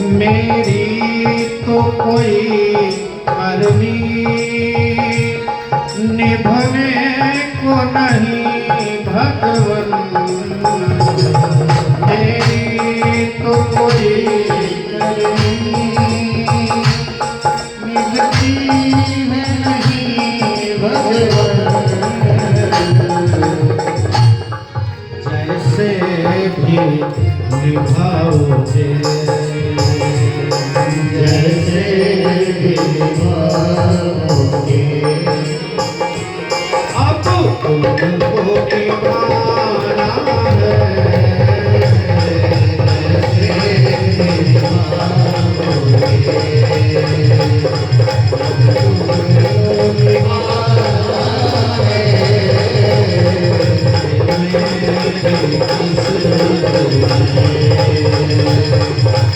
मेरी तो कोई करनी निभने को नहीं भगवन, मेरी तो कोई करनी निभती है नहीं भगवन, जैसे भी निभाओगे जैसे भी निभाओगे अब तुमको निभाना है, जैसे भी निभाओगे तुमको निभाना है, मेरी किस्मत है।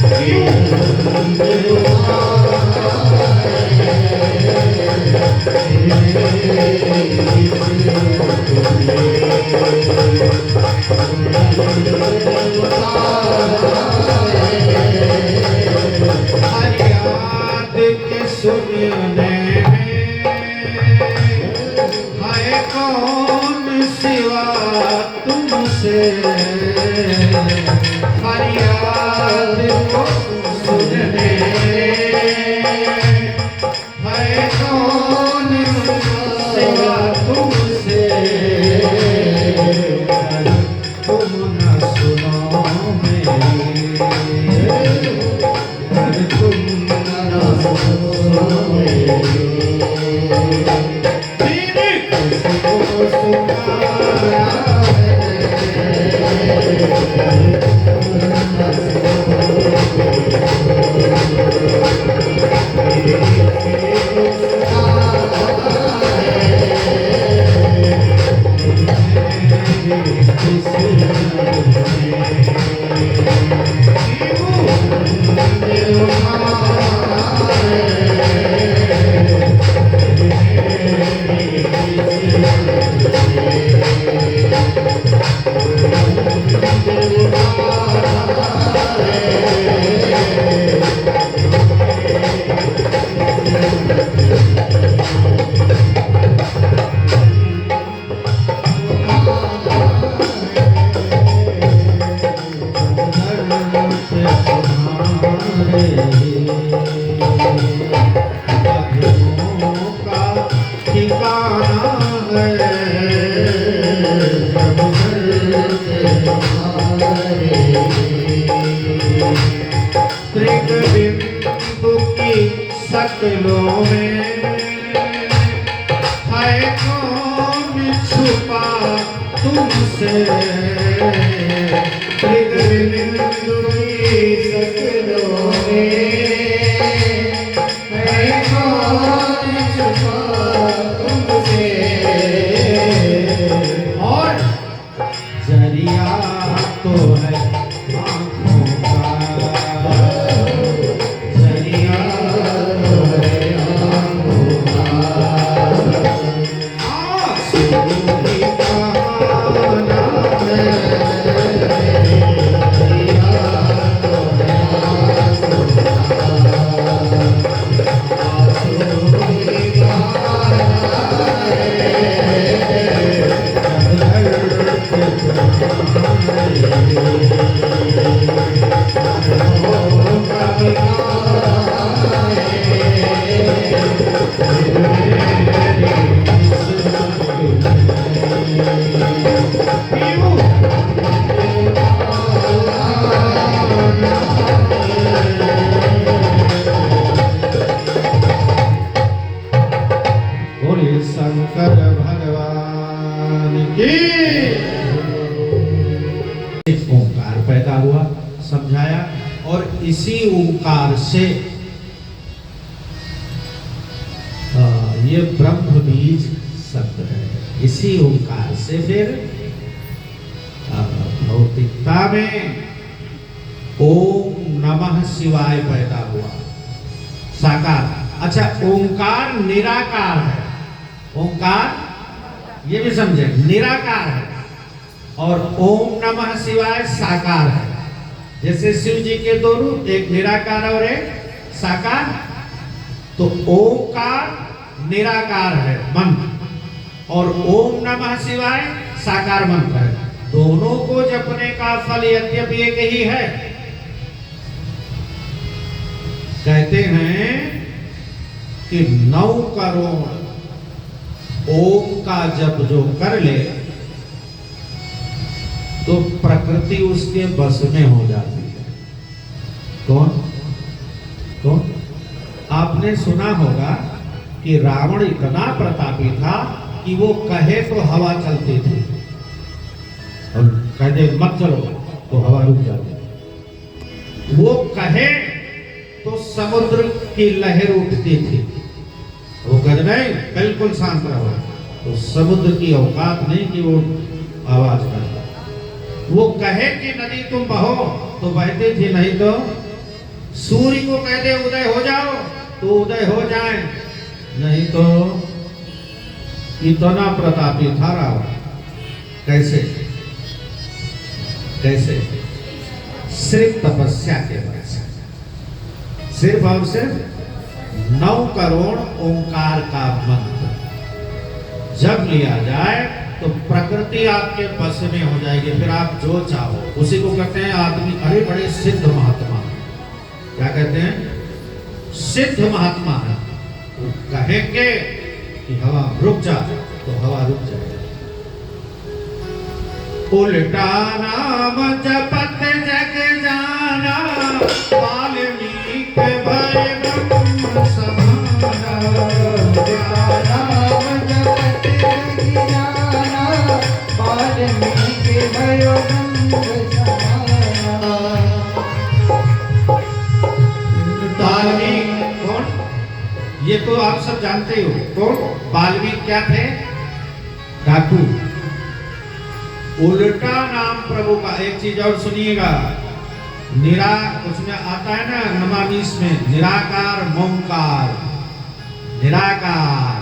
स्तुति सकलों में, है कौन छुपा तुमसे, बिंदु की सकलों में, है कौन छुपा तुमसे, और जरिया तो है आँखों का, जरिया तो है आँखों का, आंसू ही बहाना है, जरिया तो है आँखों का, आंसू ही बहाना बोले शंकर भगवान की। एक ओंकार पैदा हुआ, समझाया, और इसी ओंकार से ये ब्रह्म बीज शब्द है। इसी ओंकार से फिर भौतिकता में ओम नमः शिवाय पैदा हुआ, साकार। अच्छा, ओंकार निराकार है, ओंकार ये भी समझे निराकार है, और ओम नमः शिवाय साकार है। जैसे शिव जी के दो रूप, एक निराकार और एक साकार। तो ओंकार निराकार है मंत्र, और ओम नमः शिवाय साकार मंत्र है। दोनों को जपने का फल यद्यपि एक ही है। कहते हैं कि 9 करोड़ ओम का जप जो कर ले तो प्रकृति उसके बस में हो जाती है। कौन कौन? आपने सुना होगा कि रावण इतना प्रतापी था कि वो कहे तो हवा चलती थी, और कहते मत चलो तो हवा रुक जाती। वो कहे तो समुद्र की लहर उठती थी, वो कहते नहीं बिल्कुल शांत रहो। तो समुद्र की औकात नहीं कि वो आवाज करता। वो कहे कि नदी तुम बहो तो बहती थी, नहीं तो सूर्य को कहते उदय हो जाओ तो उदय हो जाए, नहीं तो। इतना प्रतापी था रावण। कैसे कैसे? सिर्फ तपस्या के बल से, सिर्फ और सिर्फ 9 करोड़ ओंकार का मंत्र जब लिया जाए तो प्रकृति आपके बस में हो जाएगी। फिर आप जो चाहो उसी को कहते हैं आदमी। अरे बड़े सिद्ध महात्मा, क्या कहते हैं? सिद्ध महात्मा है। वो कहेंगे कि हवा रुक जा तो हवा रुक जाएगी। उल्टा नाम जपत जग जाना, वाल्मीकि भय ब्रह्म समाना। उल्टा नाम जपत जग जाना, वाल्मीकि भय ब्रह्म समाना। वाल्मीकि कौन? ये तो आप सब जानते हो। कौन? वाल्मीकि क्या थे? डाकू। उल्टा नाम प्रभु का। एक चीज और सुनिएगा, उसमें आता है ना नमामीस में, निराकार मोंकार, निराकार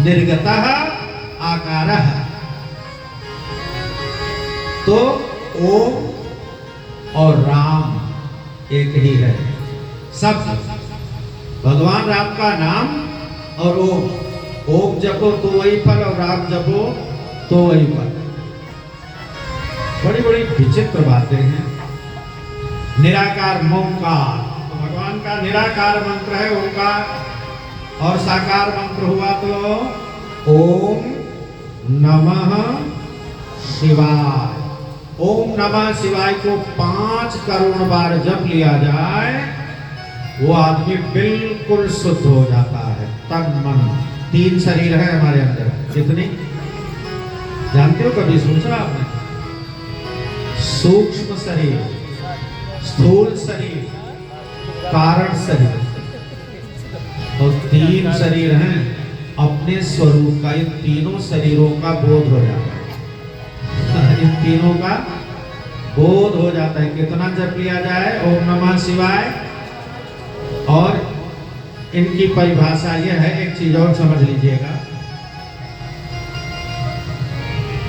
निर्गतः आकारः। तो ओम और राम एक ही है। सब भगवान राम का नाम और ओम। ओम जपो तो वही फल, और राम जपो तो वही फल। बड़ी बड़ी विचित्र बातें हैं। निराकार मोंकार, तो भगवान का निराकार मंत्र है ओंकार, और साकार मंत्र हुआ तो ओम नमः शिवाय। ओम नमः शिवाय को 5 करोड़ बार जप लिया जाए वो आदमी बिल्कुल शुद्ध हो जाता है, तन मन। 3 शरीर है हमारे अंदर, कितनी जानते हो, कभी सोचा आपने? सूक्ष्म शरीर, स्थूल शरीर, कारण शरीर, और 3 शरीर हैं अपने स्वरूप का। इन तीनों शरीरों का बोध हो जाता है, इन तीनों का बोध हो जाता है। कितना जप लिया जाए ओम नमः शिवाय। और इनकी परिभाषा यह है, एक चीज और समझ लीजिएगा,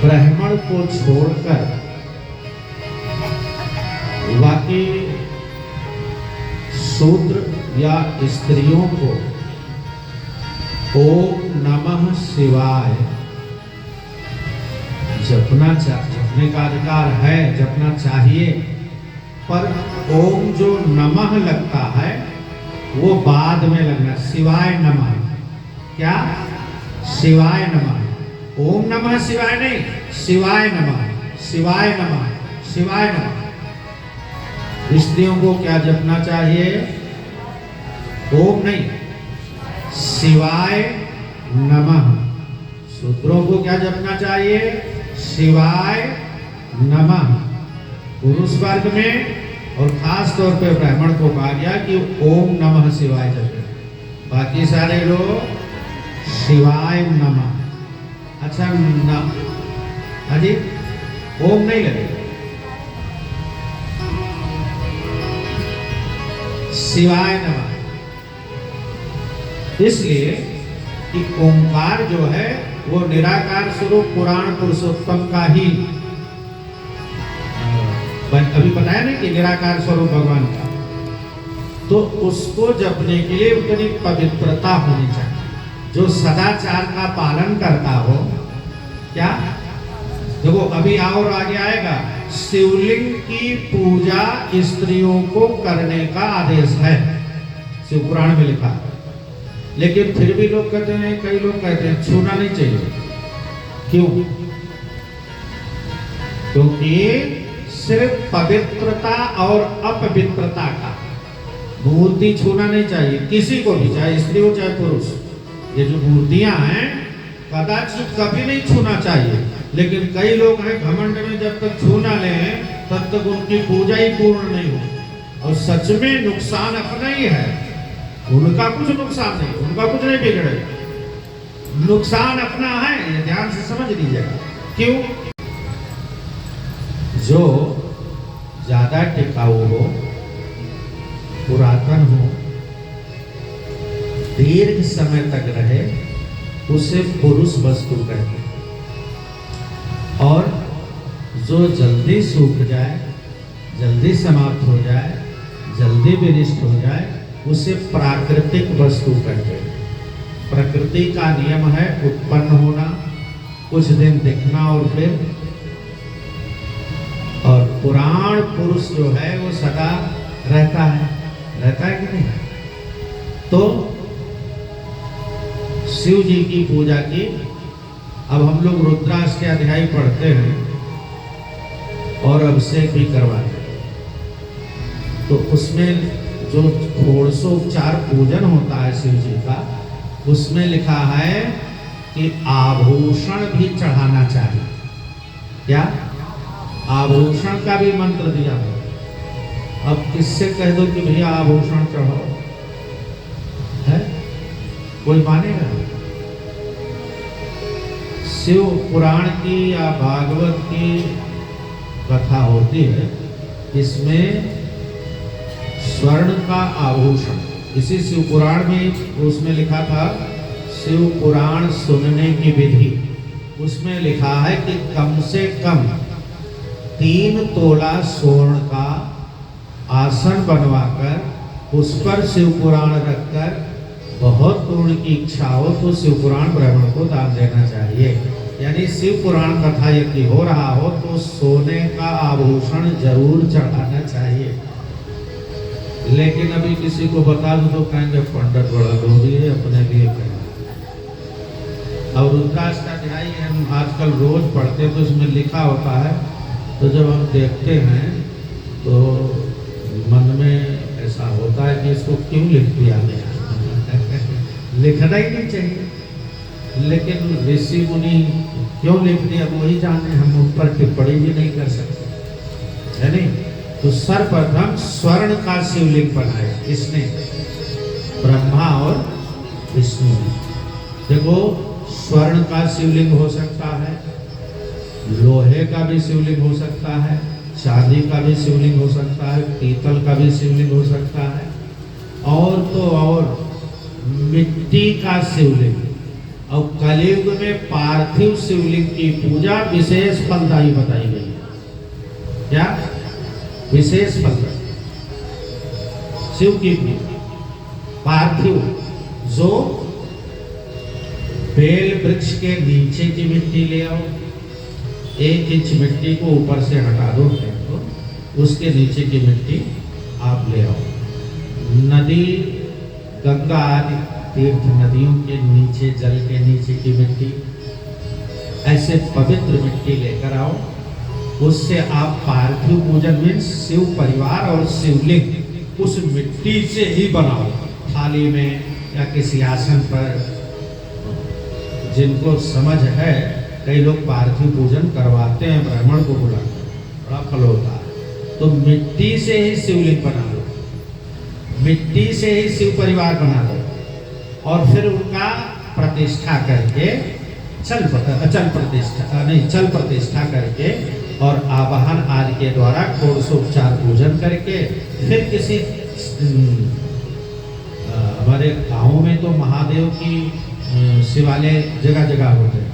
ब्राह्मण को छोड़कर बाकी शूद्र या स्त्रियों को ओम नमः शिवाय जपने का अधिकार है, जपना चाहिए। पर ओम जो नमः लगता है वो बाद में लगना। शिवाय नमः, क्या? शिवाय नमः। ओम नमः शिवाय नहीं, शिवाय नमः, शिवाय नमः, शिवाय नमः। स्त्रियों को क्या जपना चाहिए? ओम नहीं, शिवाय नमः। शूद्रों को क्या जपना चाहिए? शिवाय नमः। पुरुष वर्ग में और खास तौर पे ब्राह्मण को कहा गया कि ओम नमः शिवाय जपे, बाकी सारे लोग शिवाय नमः। अच्छा हाजी, ओम नहीं लगेगा, शिवाय नमः। इसलिए कि ओंकार जो है वो निराकार स्वरूप पुराण पुरुषोत्तम का ही, अभी बताया ना कि निराकार स्वरूप भगवान का, तो उसको जपने के लिए उतनी पवित्रता होनी चाहिए। जो सदाचार का पालन करता हो, क्या देखो अभी और आगे आएगा, शिवलिंग की पूजा स्त्रियों को करने का आदेश है, शिव पुराण में लिखा है। लेकिन फिर भी लोग कहते हैं, कई लोग कहते हैं छूना नहीं चाहिए। क्यों? क्योंकि सिर्फ पवित्रता और अपवित्रता का, मूर्ति छूना नहीं चाहिए किसी को भी, चाहे स्त्री हो चाहे पुरुष। ये जो मूर्तियां हैं कदाचित कभी नहीं छूना चाहिए, लेकिन कई लोग हैं घमंड में जब तक छू ना लें तब तक उनकी पूजा ही पूर्ण नहीं हो। और सच में नुकसान अपना ही है, उनका कुछ नुकसान नहीं, उनका कुछ नहीं बिगड़े, नुकसान अपना है, ये ध्यान से समझ लीजिएगा। क्यों? जो ज्यादा टिकाऊ हो, पुरातन हो, दीर्घ समय तक रहे, उसे पुरुष वस्तु कहते हैं। और जो जल्दी सूख जाए, जल्दी समाप्त हो जाए, जल्दी विनिष्ट हो जाए, उसे प्राकृतिक वस्तु कहते हैं। प्रकृति का नियम है उत्पन्न होना, कुछ दिन दिखना और फिर, और पुराण पुरुष जो है वो सदा रहता है कि नहीं? तो शिव जी की पूजा की, अब हम लोग रुद्राष्टक अध्याय पढ़ते हैं और अभिषेक भी करवाते हैं। तो उसमें जो षोडशोपचार पूजन होता है शिव जी का, उसमें लिखा है कि आभूषण भी चढ़ाना चाहिए। क्या? आभूषण का भी मंत्र दिया है। अब किससे कह दो कि भैया आभूषण चढ़ाओ, है कोई मानेगा? शिव पुराण की या भागवत की कथा होती है, इसमें स्वर्ण का आभूषण, इसी शिव पुराण में उसमें लिखा था शिव पुराण सुनने की विधि। उसमें लिखा है कि कम से कम 3 तोला स्वर्ण का आसन बनवाकर उस पर शिव पुराण रखकर, बहुत पूर्ण की इच्छा हो तो शिव पुराण ब्राह्मण को दान देना चाहिए। यानी शिव पुराण कथा यदि हो रहा हो तो सोने का आभूषण जरूर चढ़ाना चाहिए। लेकिन अभी किसी को बता दो तो कहेंगे पंडित बड़ा लोभी है, अपने लिए कहेंगे। और रुद्राष्टक अध्याय हम आजकल रोज पढ़ते हैं तो इसमें लिखा होता है, तो जब हम देखते हैं तो मन में ऐसा होता है कि इसको क्यों लिख दिया गया लिखना ही नहीं चाहिए, लेकिन ऋषि मुनि क्यों लिख दिया वही जाने, हम उन पर टिप्पणी भी नहीं कर सकते, है नहीं। तो सर्वप्रथम स्वर्ण का शिवलिंग बनाया किसने? ब्रह्मा और विष्णु ने। देखो, स्वर्ण का शिवलिंग हो सकता है, लोहे का भी शिवलिंग हो सकता है, चांदी का भी शिवलिंग हो सकता है, पीतल का भी शिवलिंग हो सकता है, और तो और मिट्टी का शिवलिंग। और कलयुग में पार्थिव शिवलिंग की पूजा विशेष फलदायी बताई गई है। क्या विशेष फलदायी? शिव की पूजा पार्थिव, जो बेल वृक्ष के नीचे की मिट्टी ले आओ, 1 इंच मिट्टी को ऊपर से हटा दो, तो उसके नीचे की मिट्टी आप ले आओ। नदी, गंगा आदि तीर्थ नदियों के नीचे, जल के नीचे की मिट्टी, ऐसे पवित्र मिट्टी लेकर आओ, उससे आप पार्थिव पूजन में शिव परिवार और शिवलिंग उस मिट्टी से ही बनाओ। थाली में या किसी आसन पर, जिनको समझ है, कई लोग पार्थिव पूजन करवाते हैं, ब्राह्मण को बुलाते हैं, बड़ा फल होता है। तो मिट्टी से ही शिवलिंग बना लो, मिट्टी से ही शिव परिवार बना लो, और फिर उनका प्रतिष्ठा करके चल प्रतिष्ठा करके और आवाहन आदि के द्वारा षोडशोपचार पूजन करके, फिर किसी हमारे गाँव में तो महादेव की शिवालय जगह जगह होते हैं,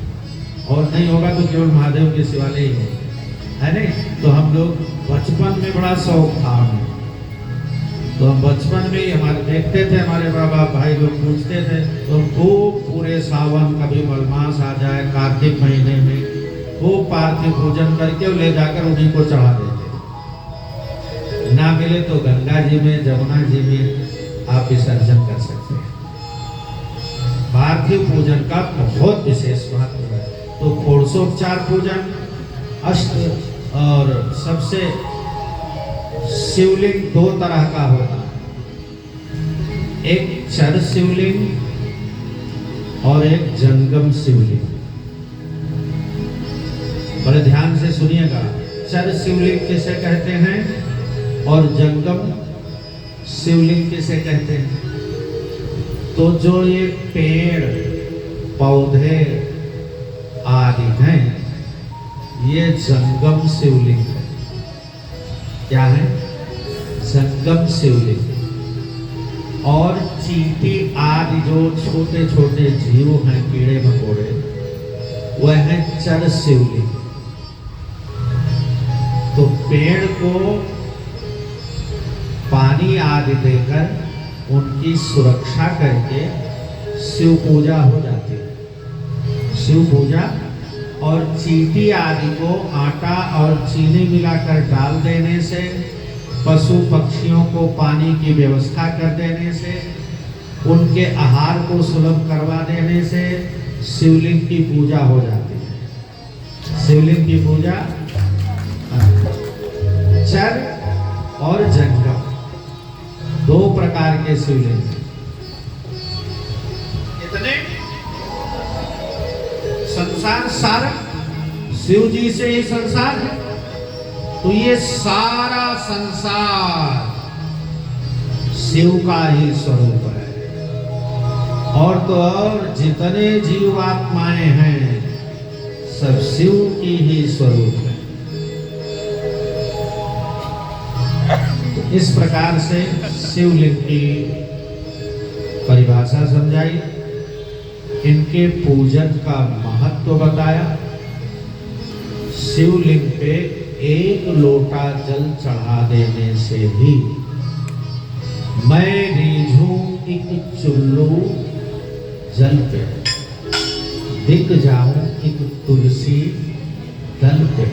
और नहीं होगा तो केवल महादेव के शिवालय ही है नहीं। तो हम लोग बचपन में बड़ा शौक था हमें, तो हम बचपन में ही हमारे देखते थे, हमारे बाबा भाई लोग पूछते थे, तो खूब पूरे सावन, कभी मलमास आ जाए कार्तिक महीने में, खूब पार्थिव पूजन करके ले जाकर उन्हीं को चढ़ा देते। ना मिले तो गंगा जी में, जमुना जी में आप विसर्जन कर सकते हैं। पार्थिव पूजन का बहुत विशेष महत्व है। तो षोडशोपचार पूजन, अष्ट और सबसे शिवलिंग 2 तरह का होता है, एक चर शिवलिंग और एक जंगम शिवलिंग। बड़े ध्यान से सुनिएगा, चर शिवलिंग किसे कहते हैं और जंगम शिवलिंग किसे कहते हैं? तो जो ये पेड़ पौधे आदि हैं, ये जंगम शिवलिंग है। क्या है? जंगम शिवलिंग। और चींटी आदि जो छोटे छोटे जीव हैं, कीड़े मकोड़े, वह है चर शिवलिंग। तो पेड़ को पानी आदि देकर उनकी सुरक्षा करके शिव पूजा हो जाती है। शिव पूजा। और चींटी आदि को आटा और चीनी मिलाकर डाल देने से, पशु पक्षियों को पानी की व्यवस्था कर देने से, उनके आहार को सुलभ करवा देने से शिवलिंग की पूजा हो जाती है। शिवलिंग की पूजा चर और जंगम, 2 प्रकार के शिवलिंग। इतने संसार सारा शिव जी से ही संसार है। तो ये सारा संसार शिव का ही स्वरूप है। और तो और जितने जीवात्माएं हैं, सब शिव की ही स्वरूप है। इस प्रकार से शिवलिंग की परिभाषा समझाई, इनके पूजन का महत्व बताया। शिवलिंग पे 1 लोटा जल चढ़ा देने से ही मैं रीझूं एक चुल्लू जल पे, दिख जाऊं एक तुलसी दल पे।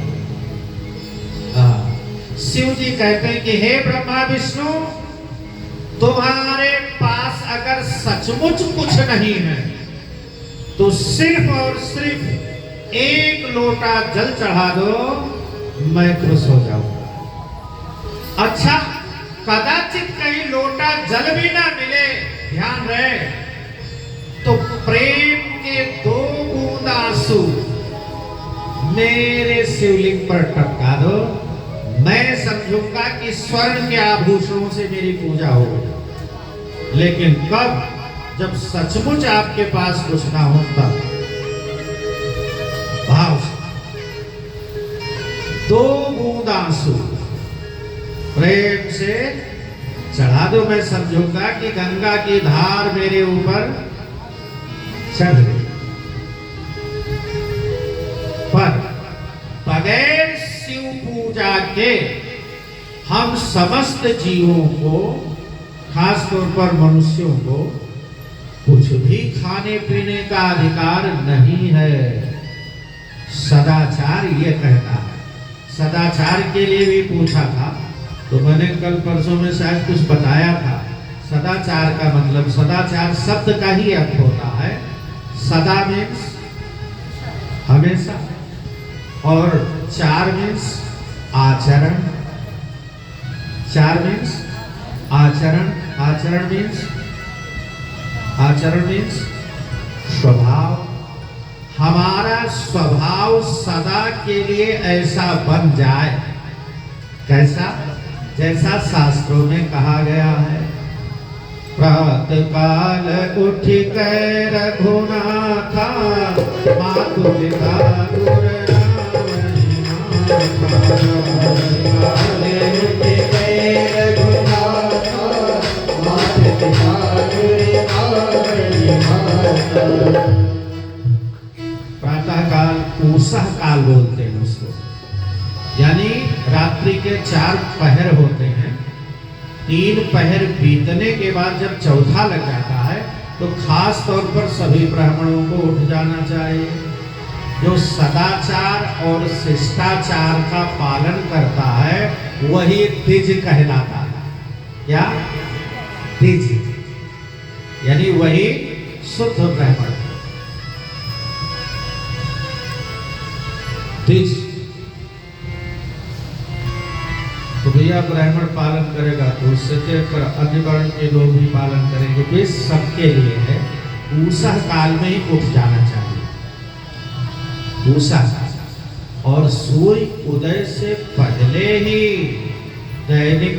शिव जी कहते हैं कि हे ब्रह्मा विष्णु, तुम्हारे पास अगर सचमुच कुछ नहीं है तो सिर्फ और सिर्फ 1 लोटा जल चढ़ा दो, मैं खुश हो जाऊंगा। अच्छा, कदाचित कहीं लोटा जल भी ना मिले, ध्यान रहे, तो प्रेम के 2 बूंद आंसू मेरे शिवलिंग पर टपका दो, मैं समझूंगा कि स्वर्ण के आभूषणों से मेरी पूजा हो। लेकिन कब? जब सचमुच आपके पास कुछ ना हो तब। भाव से 2 बूंद आंसू प्रेम से चढ़ा दो, मैं समझूंगा कि गंगा की धार मेरे ऊपर चढ़ गई। पर बगैर शिव पूजा के हम समस्त जीवों को, खास तौर पर मनुष्यों को, कुछ भी खाने पीने का अधिकार नहीं है। सदाचार ये कहता है। सदाचार के लिए भी पूछा था, तो मैंने कल परसों में शायद कुछ बताया था। सदाचार का मतलब, सदाचार शब्द का ही अर्थ होता है, सदा मीन्स हमेशा, और चार मीन्स आचरण। चार मीन्स आचरण, आचरण मीन्स स्वभाव। हमारा स्वभाव सदा के लिए ऐसा बन जाए, कैसा? जैसा शास्त्रों में कहा गया है, प्रातः काल उठ के रघुनाथा, मातु पिता गुर प्रातः काल, उषः काल बोलते हैं उसको, यानी रात्रि के 4 पहर होते हैं। 3 पहर बीतने के बाद जब चौथा लग जाता है, तो खास तौर पर सभी ब्राह्मणों को उठ जाना चाहिए। जो सदाचार और शिष्टाचार का पालन करता है वही द्विज कहलाता है। क्या? द्विज, यानी वही शुद्ध ब्राह्मण। द्विज तो भैया ब्राह्मण पालन करेगा तो उससे पर अन्य वर्ण के लोग भी पालन करेंगे, वे सबके लिए है। उषः काल में ही उठ जाना चाहिए, उषः काल, और सूर्य उदय से पहले ही दैनिक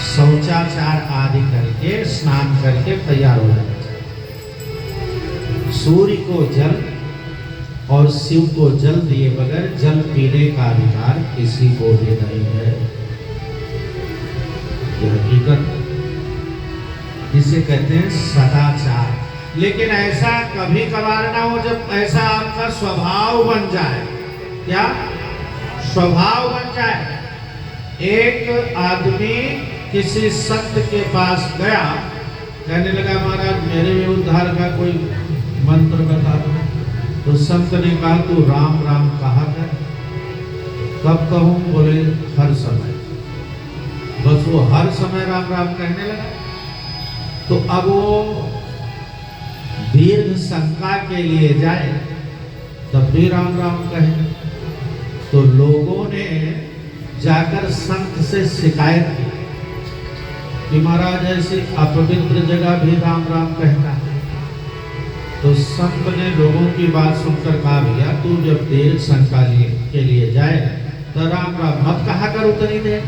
शौचाचार आदि करके, स्नान करके तैयार हो जाना चाहिए। सूर्य को जल और शिव को जल दिए बगैर जल पीने का अधिकार किसी को भी नहीं है। यह हकीकत, इसे कहते हैं सदाचार। लेकिन ऐसा कभी कभार ना हो जब ऐसा आपका स्वभाव बन जाए। क्या? स्वभाव बन जाए। एक आदमी किसी संत के पास गया, कहने लगा महाराज मेरे भी उद्धार का कोई मंत्र बता दो। तो संत ने कहा तू राम राम कहा कर। कब कहूं? बोले हर समय। बस वो हर समय राम राम कहने लगा। तो अब वो दीर्घ शंका के लिए जाए तब भी राम राम कहे। तो लोगों ने जाकर संत से शिकायत की कि महाराज ऐसी अपवित्र जगह भी राम राम कहता है। तो संत ने लोगों की बात सुनकर कहा भैया तू जब दीर्घ शंका के लिए जाए तो राम राम मत कहा कर उतनी देर।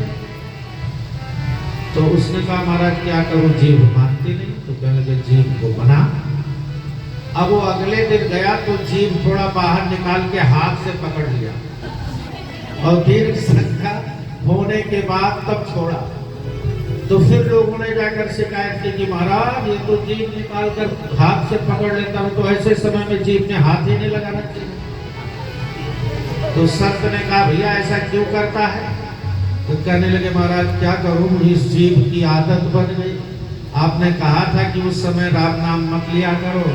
तो उसने कहा महाराज क्या करूं, जीभ मानती नहीं। तो कहने लगे जीभ को बना। अब वो अगले दिन गया तो जीभ थोड़ा बाहर निकाल के हाथ से पकड़ लिया और दीर्घ शंका होने के बाद तब छोड़ा। तो फिर लोगों ने जाकर शिकायत की कि महाराज ये तो जीभ निकाल कर हाथ से पकड़ लेता हूं, तो ऐसे समय में जीभ में हाथ ही नहीं लगाना चाहिए। तो संत ने कहा भैया ऐसा क्यों करता है? तो कहने लगे महाराज क्या करूं, इस जीभ की आदत बन गई। आपने कहा था कि उस समय राम नाम मत लिया करो,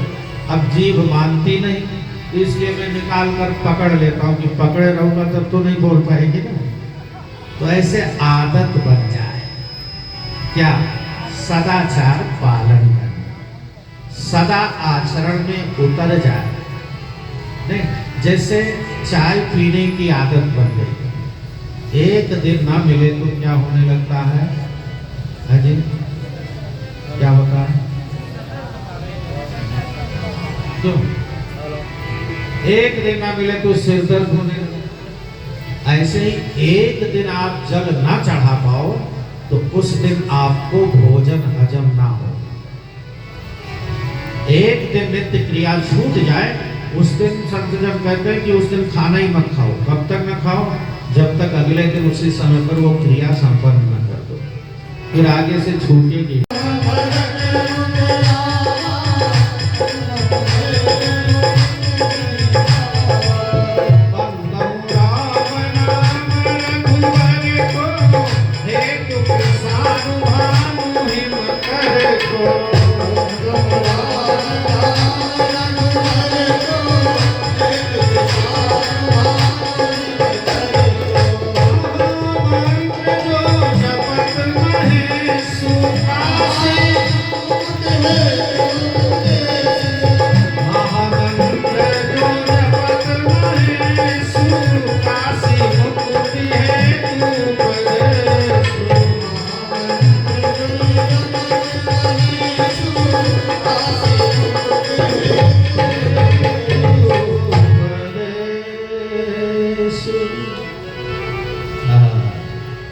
अब जीभ मानती नहीं, इसलिए मैं निकाल कर पकड़ लेता हूं कि पकड़े रहूंगा तब तो नहीं बोल पाएगी ना। तो ऐसे आदत बन जाए। क्या? सदाचार पालन करना, सदा आचरण में उतर जाए। नहीं, जैसे चाय पीने की आदत बन गई, एक दिन ना मिले तो क्या होने लगता है जी? क्या होता है? क्यों? एक दिन ना मिले तो सिर दर्द होने लगता। ऐसे ही एक दिन आप जल ना चढ़ा पाओ तो उस दिन आपको भोजन हजम ना हो। एक दिन नित्य क्रिया छूट जाए, उस दिन संत जन कहते हैं कि उस दिन खाना ही मत खाओ। कब तक न खाओ? जब तक अगले दिन उसी समय पर वो क्रिया संपन्न न कर दो, फिर आगे से छूटेगी।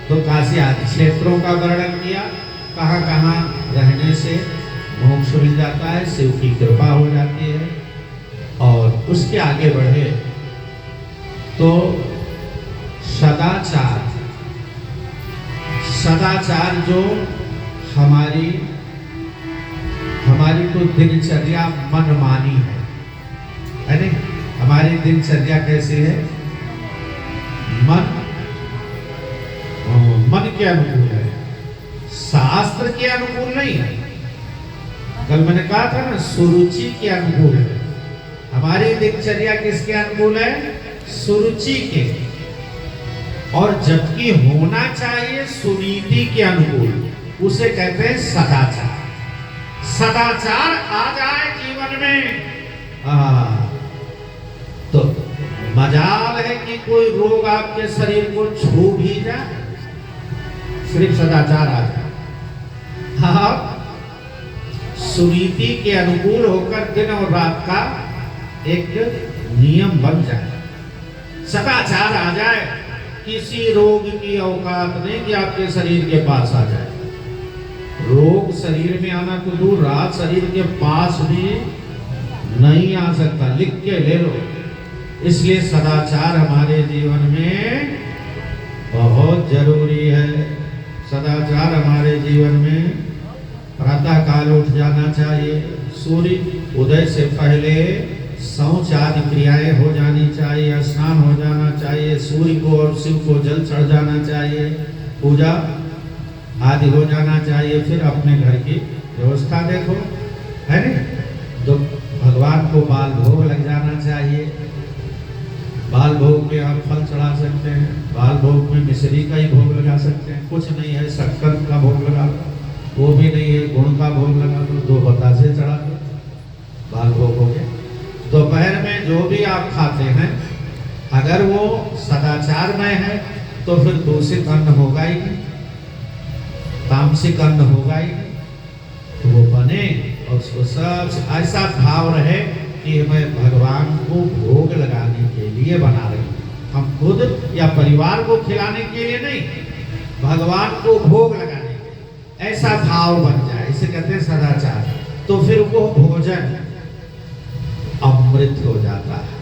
तो काशी आदि क्षेत्रों का वर्णन किया, कहाँ कहाँ रहने से मोक्ष मिल जाता है, शिव की कृपा हो जाती है। और उसके आगे बढ़े तो सदाचार, सदाचार जो हमारी तो दिनचर्या मनमानी है नहीं? हमारी दिनचर्या कैसी है? मन के अनुकूल है, शास्त्र के अनुकूल नहीं है। कल मैंने कहा था ना, सुरुचि के अनुकूल है। हमारी दिनचर्या किसके अनुकूल है? सुरुचि के। और जबकि होना चाहिए सुनीति के अनुकूल, उसे कहते हैं सदाचार। सदाचार आ जाए जीवन में तो मजाल है कि कोई रोग आपके शरीर को छू भी जाए, सिर्फ सदाचार आ जाए। आप सुनीति के अनुकूल होकर दिन और रात का एक नियम बन जाए, सदाचार आ जाए। किसी रोग की औकात नहीं कि आपके शरीर के पास आ जाए। रोग शरीर में आना तो दूर, रात शरीर के पास भी नहीं आ सकता, लिख के ले लो। इसलिए सदाचार हमारे जीवन में बहुत जरूरी है। सदाचार हमारे जीवन में प्रातः काल उठ जाना चाहिए, सूर्य उदय से पहले शौच आदि क्रियाएं हो जानी चाहिए, स्नान हो जाना चाहिए, सूर्य को और शिव को जल चढ़ जाना चाहिए, पूजा आदि हो जाना चाहिए। फिर अपने घर की व्यवस्था देखो, है नहीं? तो भगवान को बाल भोग लग जाना चाहिए। बाल भोग में आप फल चढ़ा सकते हैं, बाल भोग में मिश्री का ही भोग लगा सकते हैं, कुछ नहीं है शक्कर का भोग लगा दो, वो भी नहीं है गुड़ का भोग लगा दो, 2 बतासे चढ़ा दो, बाल भोग हो गया। दोपहर में जो भी आप खाते हैं अगर वो सदाचारमय है तो फिर दूषित अन्न होगा ही नहीं, तामसिक अन्न होगा ही नहीं। तो वो बने और उसको सब ऐसा भाव रहे कि मैं भगवान को भोग लगाने के लिए बना रही हूँ, हम खुद या परिवार को खिलाने के लिए नहीं, भगवान को भोग लगाने के लिए ऐसा भाव बन जाए, इसे कहते हैं सदाचार। तो फिर वो भोजन अमृत हो जाता है।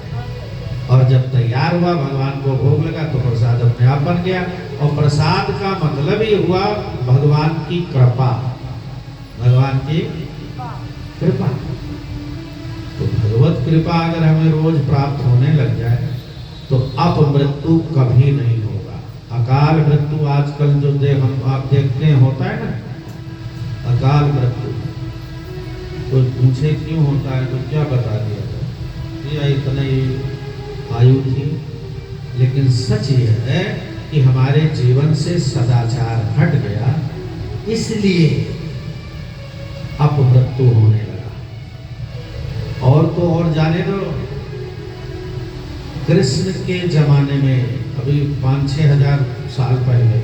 और जब तैयार हुआ, भगवान को भोग लगा तो प्रसाद अपने आप बन गया। और प्रसाद का मतलब ही हुआ भगवान की कृपा, भगवान की कृपा। तो भगवत कृपा अगर हमें रोज प्राप्त होने लग जाए तो अपमृत्यु कभी नहीं होगा। अकाल मृत्यु आजकल जो हम आप देखते हैं होता है ना, अकाल मृत्यु, कोई पूछे क्यों होता है तो क्या बता दिया था, ये इतना ही आयु थी। लेकिन सच ये है कि हमारे जीवन से सदाचार हट गया, इसलिए अपमृत्यु होने लगा। और तो और जाने दो, कृष्ण के जमाने में अभी 5-6 हजार साल पहले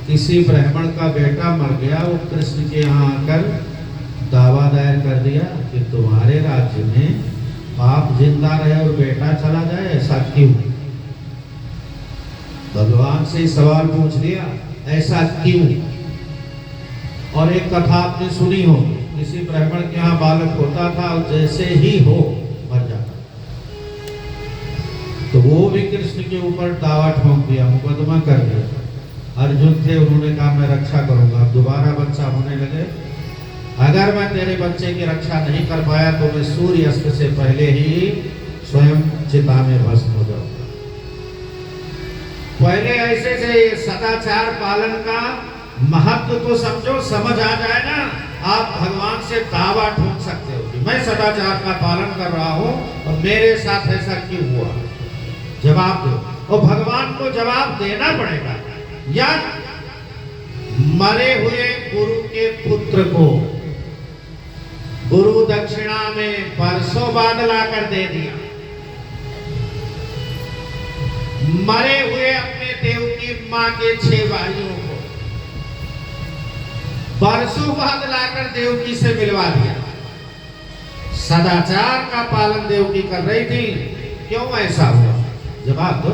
किसी ब्राह्मण का बेटा मर गया। वो कृष्ण के यहाँ आकर दावा दायर कर दिया कि तुम्हारे राज्य में बाप जिंदा रहे और बेटा चला जाए, ऐसा क्यों? भगवान से सवाल पूछ लिया, ऐसा क्यों? और एक कथा आपने सुनी हो, किसी ब्राह्मण के यहाँ बालक होता था और जैसे ही हो मर जाता, तो वो भी कृष्ण के ऊपर दावा ठोक दिया, मुकदमा कर दिया। अर्जुन थे, उन्होंने कहा मैं रक्षा करूंगा। दोबारा बच्चा होने लगे, अगर मैं तेरे बच्चे की रक्षा नहीं कर पाया तो मैं सूर्यास्त से पहले ही स्वयं चिता में भस्म हो जाऊंगा। पहले ऐसे से ये सदाचार पालन का महत्व तो समझो, समझ आ जाए ना, आप भगवान से दावा ठोक सकते हो कि मैं सदाचार का पालन कर रहा हूं और मेरे साथ ऐसा क्यों हुआ। जवाब दो, और भगवान को जवाब देना पड़ेगा। या मरे हुए गुरु के पुत्र को गुरु दक्षिणा में परसों बाद लाकर दे दिया, मरे हुए अपने देव की मां के 6 भाइयों को परसों बाद लाकर देवकी से मिलवा दिया। सदाचार का पालन देवकी कर रही थी, क्यों ऐसा हुआ? जवाब दो।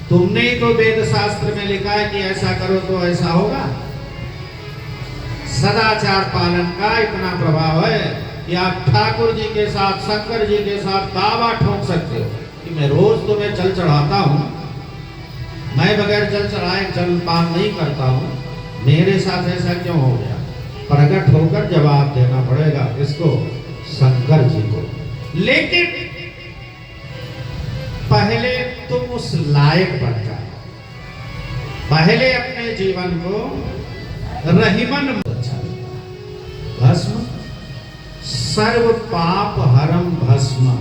तुमने ही तो वेद शास्त्र में लिखा है कि ऐसा करो तो ऐसा होगा। सदाचार पालन का इतना प्रभाव है कि आप ठाकुर जी के साथ, शंकर जी के साथ दावा ठोक सकते हो कि मैं रोज तुम्हें जल चढ़ाता हूं, मैं बगैर जल चढ़ाए जल पान नहीं करता हूं, मेरे साथ ऐसा क्यों हो गया? प्रकट होकर जवाब देना पड़ेगा इसको, शंकर जी को। लेकिन पहले तुम उस लायक बन जाओ, पहले अपने जीवन को रहीमन। भस्म सर्व पाप हरम भस्म,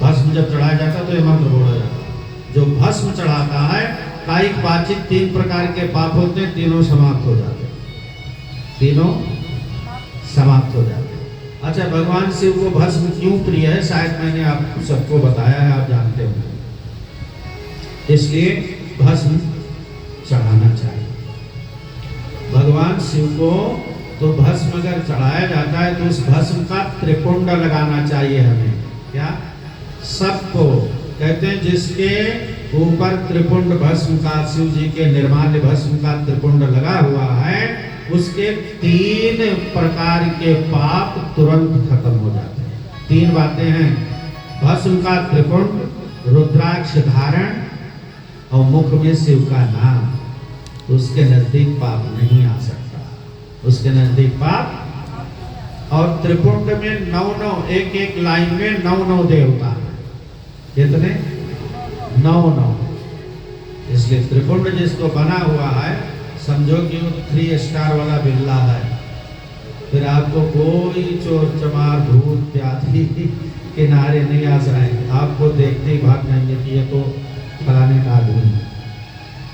भस्म जब चढ़ाया जाता तो ये मंत्र बोला जाता, जो भस्म चढ़ाता है कायिक वाचिक 3 प्रकार के पाप होते हैं, तीनों समाप्त हो जाते, तीनों समाप्त हो जाते। अच्छा, भगवान शिव को भस्म क्यों प्रिय है? शायद मैंने आप सबको बताया है, आप जानते होंगे। इसलिए भस्म चढ़ाना चाहिए भगवान शिव को। तो भस्म अगर चढ़ाया जाता है तो उस भस्म का त्रिपुंड लगाना चाहिए हमें। क्या? सबको कहते हैं जिसके ऊपर त्रिपुंड भस्म का, शिव जी के निर्माल्य भस्म का त्रिपुंड लगा हुआ है, उसके 3 प्रकार के पाप तुरंत खत्म हो जाते हैं। 3 बातें हैं, भस्म का त्रिपुंड, रुद्राक्ष धारण और मुख में शिव का नाम। तो उसके नजदीक पाप नहीं आ सकता, उसके नजदीक पाप। और त्रिपुंड में 9 एक लाइन में 9 देवता, कितने? 9। इसलिए त्रिपुंड जिसको बना हुआ है, समझो कि वो 3 स्टार वाला बिल्ला है। फिर आपको कोई चोर चमार भूत प्यादी किनारे नहीं आ जाएंगे, आपको देखते ही भाग जाएंगे कि ये तो फलाने का आदमी है।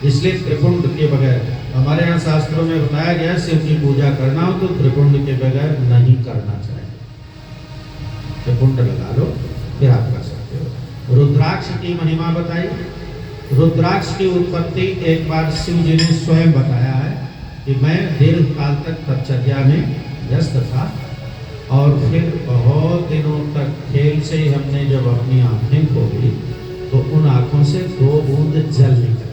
इसलिए त्रिपुंड के बगैर, हमारे यहाँ शास्त्रों में बताया गया, शिव की पूजा करना हो तो त्रिपुंड के बगैर नहीं करना चाहिए। त्रिपुंड लगा लो, फिर आप कर सकते हो। रुद्राक्ष की महिमा बताई। रुद्राक्ष की उत्पत्ति एक बार शिव जी ने स्वयं बताया है कि मैं दीर्घ काल तक तपचर्या में व्यस्त था और फिर बहुत दिनों तक खेल से ही हमने जब अपनी आंखें खोली तो उन आंखों से 2 बूंद जल निकला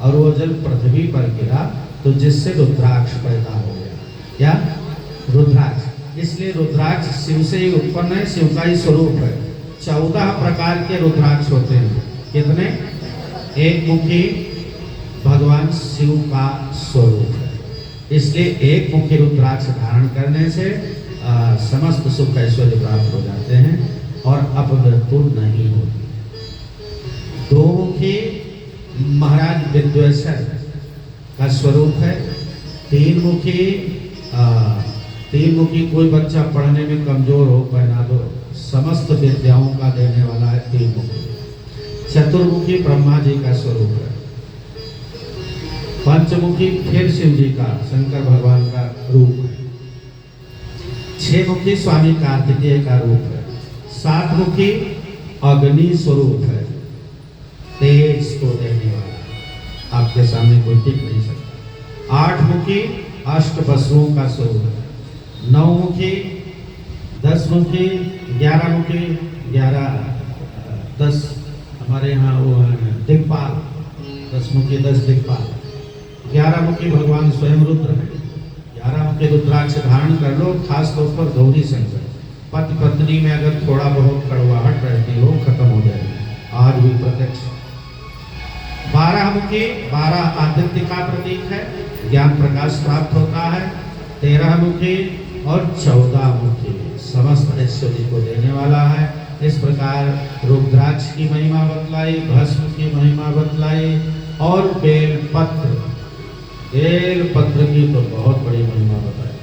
और वो जल पृथ्वी पर गिरा, तो जिससे रुद्राक्ष पैदा हो गया। क्या? रुद्राक्ष। इसलिए रुद्राक्ष शिव से ही उत्पन्न है, शिव का ही स्वरूप है। 14 प्रकार के रुद्राक्ष होते हैं। कितने? एक मुखी भगवान शिव का स्वरूप है। इसलिए एक मुखी रुद्राक्ष धारण करने से समस्त सुख ऐश्वर्य प्राप्त हो जाते हैं और अपमृत्यु नहीं होती। 2 मुखी महाराज विद्वेश्वर का स्वरूप है। 3 मुखी कोई बच्चा पढ़ने में कमजोर हो, बना दो, समस्त विद्याओं का देने वाला है 3 मुखी। चतुर्मुखी ब्रह्मा जी का स्वरूप है। 5मुखी फिर शिव जी का, शंकर भगवान का रूप है। 6 मुखी स्वामी कार्तिकेय का रूप है। 7 मुखी अग्नि स्वरूप है, तेज को देने वाला। आपके सामने कोई टिक नहीं सकता। 8 मुखी अष्ट पशुओं का स्वरूप, 9 मुखी 10 मुखी 11 मुखी 10 हमारे यहाँ वो है दिक्पाल, 10 मुखी 10 दिक्पाल, 11 मुखी भगवान स्वयं रुद्र है। 11 मुखी रुद्राक्ष धारण कर लो, खास तौर पर गौरी शंकर, पति पत्नी में अगर थोड़ा बहुत कड़वाहट रहती हो खत्म हो जाएगी, आज भी प्रत्यक्ष। 12 मुखी 12 आदित्य का प्रतीक है, ज्ञान प्रकाश प्राप्त होता है। 13 मुखी और 14 मुखी समस्त ऐश्वर्य को देने वाला है। इस प्रकार रुद्राक्ष की महिमा बतलाई, भस्म की महिमा बतलाई और बेलपत्र की तो बहुत बड़ी महिमा बताई।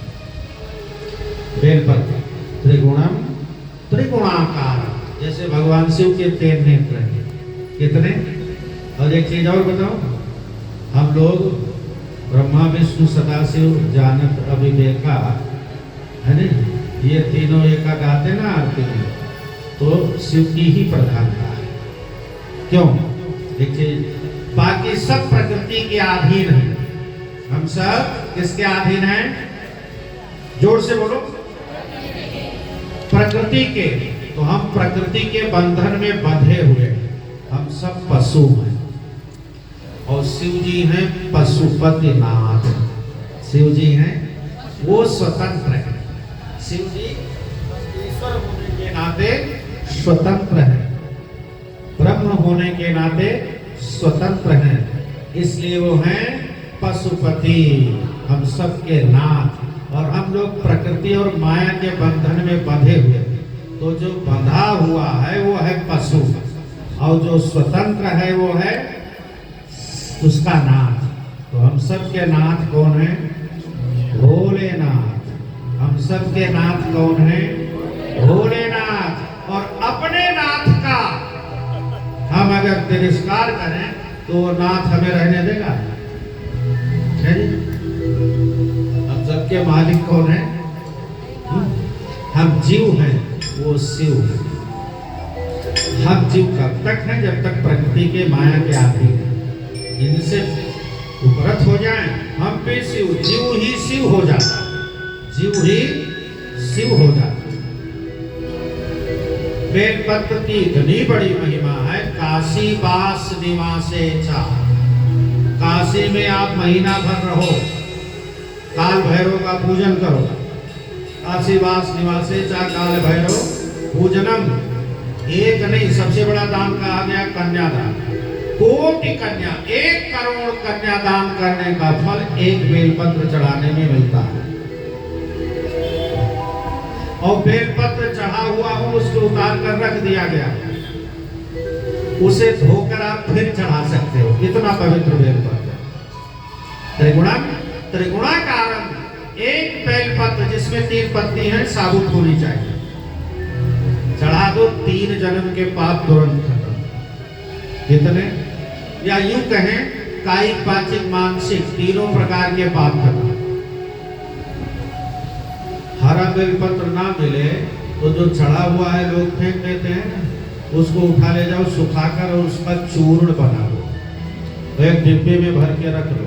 बेलपत्र त्रिगुणम त्रिगुणाकार, जैसे भगवान शिव के 3 नेत्र हैं। कितने? और एक चीज और बताओ, हम लोग ब्रह्मा विष्णु सदाशिव जानत अविवेका है ना, ये तीनों एका गाते ना आरती में, तो शिव की ही प्रधानता है। क्यों? देखिए, बाकी सब प्रकृति के अधीन है, हम सब किसके अधीन हैं? जोर से बोलो, प्रकृति के। तो हम प्रकृति के बंधन में बंधे हुए, हम सब पशु हैं और शिव जी हैं पशुपति नाथ। शिव जी हैं वो स्वतंत्र है, शिव जी ईश्वर होने के नाते स्वतंत्र है, ब्रह्म होने के नाते स्वतंत्र हैं, इसलिए वो हैं पशुपति, हम सबके नाथ। और हम लोग प्रकृति और माया के बंधन में बंधे हुए, तो जो बंधा हुआ है वो है पशु, और जो स्वतंत्र है वो है उसका नाथ। तो हम सबके नाथ कौन है? भोलेनाथ। हम सबके नाथ कौन है? भोलेनाथ। और अपने नाथ का हम अगर तिरस्कार करें तो वो नाथ हमें रहने देगा? हम सबके मालिक कौन है? हम जीव हैं, वो शिव है। हम जीव कब तक हैं? जब तक प्रकृति के माया के अधीन हैं। इनसे उपरत हो जाएं, हम भी शिव, जीव ही शिव हो जाता, जीव ही शिव हो जाता। बेलपत्र की इतनी बड़ी महिमा है, काशी वास निवासे चा, काशी में आप महीना भर रहो, काल भैरव का पूजन करो। काशी वास निवासे चा काल भैरव पूजनम। एक नहीं, सबसे बड़ा दान कहा गया कन्यादान। कोटि कन्या, 1 करोड़ कन्यादान करने का फल एक बेलपत्र चढ़ाने में मिलता है। और बेलपत्र चढ़ा हुआ हो उसको उतार कर रख दिया गया, उसे धोकर आप फिर चढ़ा सकते हो, इतना पवित्र बेलपत्र। त्रिगुणाकारम, एक बेलपत्र जिसमें 3 पत्ती है साबुत होनी चाहिए, चढ़ा दो 3 जन्म के पाप तुरंत खत्म। कितने? या यूं कहें कायिक वाचिक मानसिक तीनों प्रकार के पाप खत्म। हरा बेलपत्र ना मिले तो जो चढ़ा हुआ है लोग फेंक देते हैं, उसको उठा ले जाओ, सुखाकर और उसका चूर्ण बना लो, तो एक डिब्बे में भर के रख लो,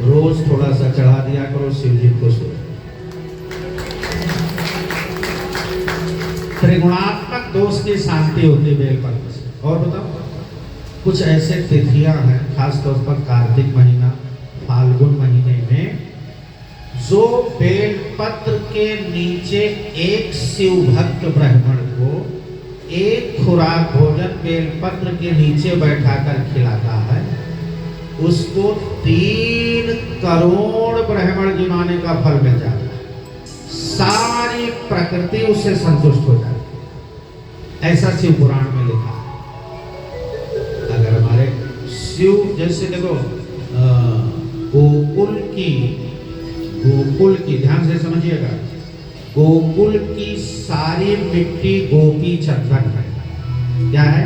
रोज थोड़ा सा चढ़ा दिया करो, शिव जी खुश हो। त्रिगुणात्मक दोष की शांति होती बेलपत्र से। और बताओ, कुछ ऐसे तिथियां हैं, खासतौर पर कार्तिक महीना, फाल्गुन महीने में, जो बेलपत्र के नीचे एक शिव भक्त ब्राह्मण को एक खुराक भोजन बेलपत्र के नीचे बैठाकर खिलाता है, उसको 3 करोड़ ब्राह्मण जिमाने का फल मिल जाता है, सारी प्रकृति उससे संतुष्ट हो जाती है। ऐसा शिव पुराण में लिखा है। अगर हमारे शिव, जैसे देखो गोकुल की ध्यान से समझिएगा, गोकुल की सारी मिट्टी गोपी चंदन है। क्या है?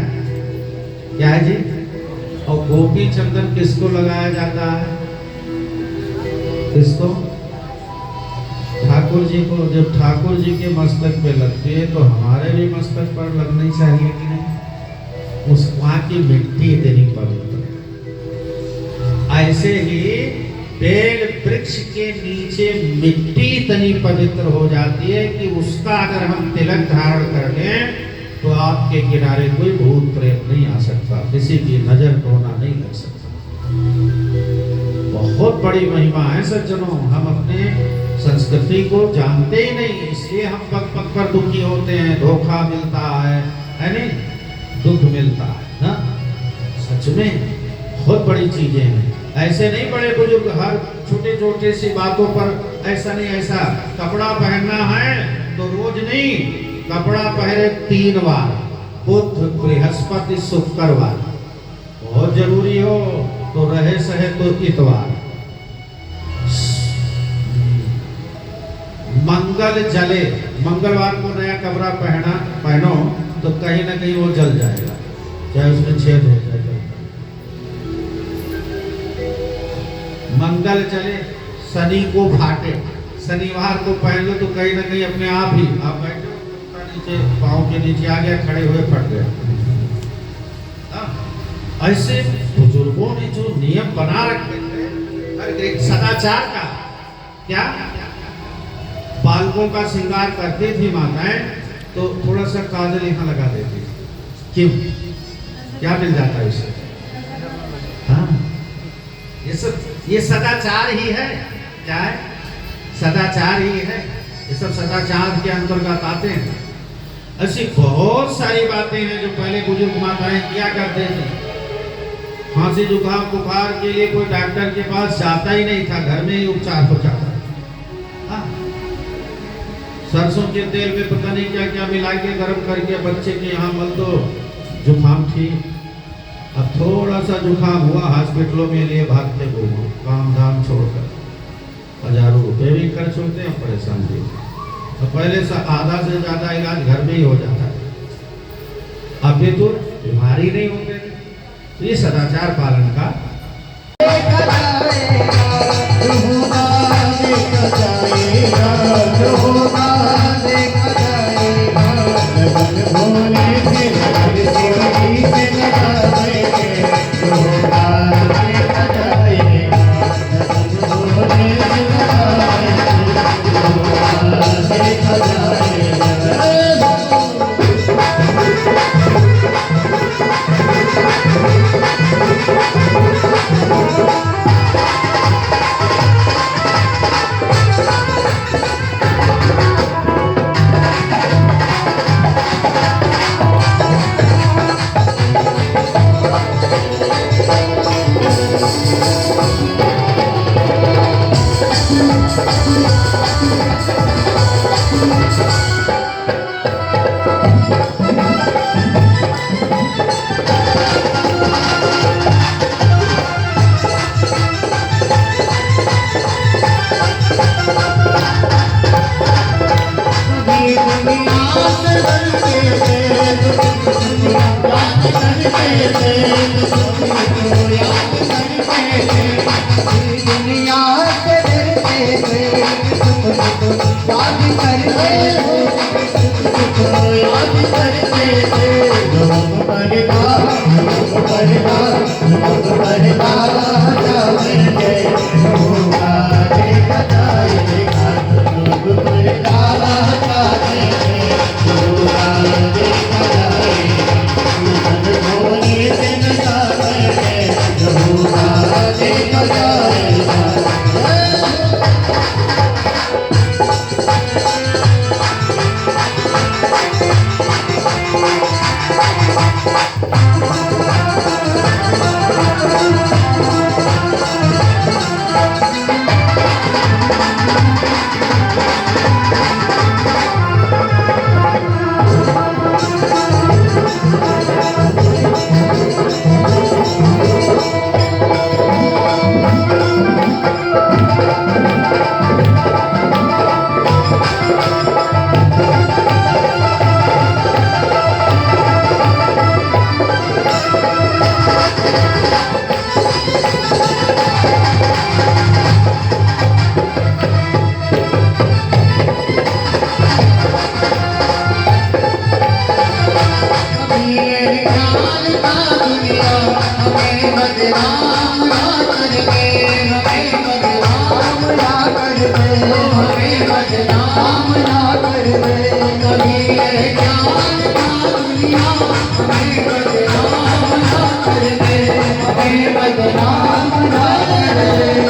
क्या है जी? और गोपी चंदन किसको लगाया जाता है? किसको? ठाकुर जी को। जब ठाकुर जी के मस्तक पे लगती है तो हमारे भी मस्तक पर लगनी चाहिए कि नहीं? उस वहां की मिट्टी इतनी पवित्र। ऐसे ही बेल वृक्ष के नीचे मिट्टी इतनी पवित्र हो जाती है कि उसका अगर हम तिलक धारण कर लें तो आपके किनारे कोई भूत प्रेत नहीं आ सकता, किसी की नजर टोना नहीं लग सकता। बहुत बड़ी महिमा है सज्जनों, हम अपने संस्कृति को जानते ही नहीं, इसलिए हम पग पग पर दुखी होते हैं, धोखा मिलता है नहीं, दुख मिलता है ना। सच में बहुत बड़ी चीजें हैं। ऐसे नहीं बड़े बुजुर्ग हर छोटे छोटे सी बातों पर ऐसा नहीं, ऐसा कपड़ा पहनना है तो रोज नहीं, कपड़ा पहने 3 बार, बुध बृहस्पति शुक्रवार, बहुत जरूरी हो तो रहे सहे तो इतवार, मंगल जले, मंगलवार को नया कपड़ा पहनो तो कहीं ना कहीं वो जल जाएगा, चाहे उसमें छेद हो जाए। मंगल चले, शनि को फाटे, शनिवार को पहन लो तो कहीं ना कहीं अपने आप ही आप बैठे नीचे, पाँव के नीचे आ गया, खड़े हुए फट गया। ऐसे बुजुर्गों ने जो नियम बना रखे थे, एक सदाचार का, क्या बालकों का श्रृंगार करती थी माताएं तो थोड़ा सा काजल यहाँ लगा देती, क्यों, क्या मिल जाता है इससे? हाँ, ये सदाचार ही है, क्या है? सदाचार ही है, ये सब सदाचार के अंतर्गत आते हैं। ऐसी बहुत सारी बातें हैं जो पहले बुजुर्ग माताएं किया करते थे। खांसी जुकाम बुखार के लिए कोई डॉक्टर के पास जाता ही नहीं था, घर में ही उपचार हो जाता। सरसों के तेल में पता नहीं क्या क्या मिला के गर्म करके बच्चे के यहाँ मल दो, जुकाम ठीक। अब थोड़ा सा जुकाम हुआ, हॉस्पिटलों में लिए भागते घूमो, काम धाम छोड़कर, हजारों रुपए भी खर्च होते हैं, परेशान भी। तो पहले से आधा से ज्यादा इलाज घर में ही हो जाता है। अब ये तो बीमारी नहीं होते, तो ये सदाचार पालन का बदनाम ना कर दे, कभी ये ज्ञान का दुनिया हमें बदनाम ना कर दे, हमें बदनाम ना कर दे।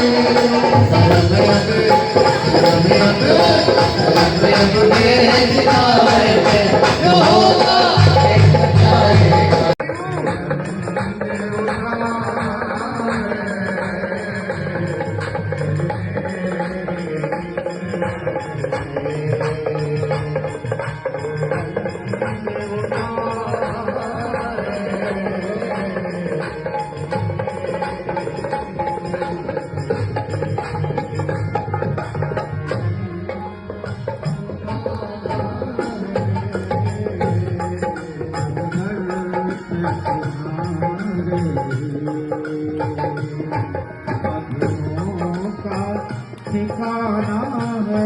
ठिकाना है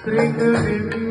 कृष्ण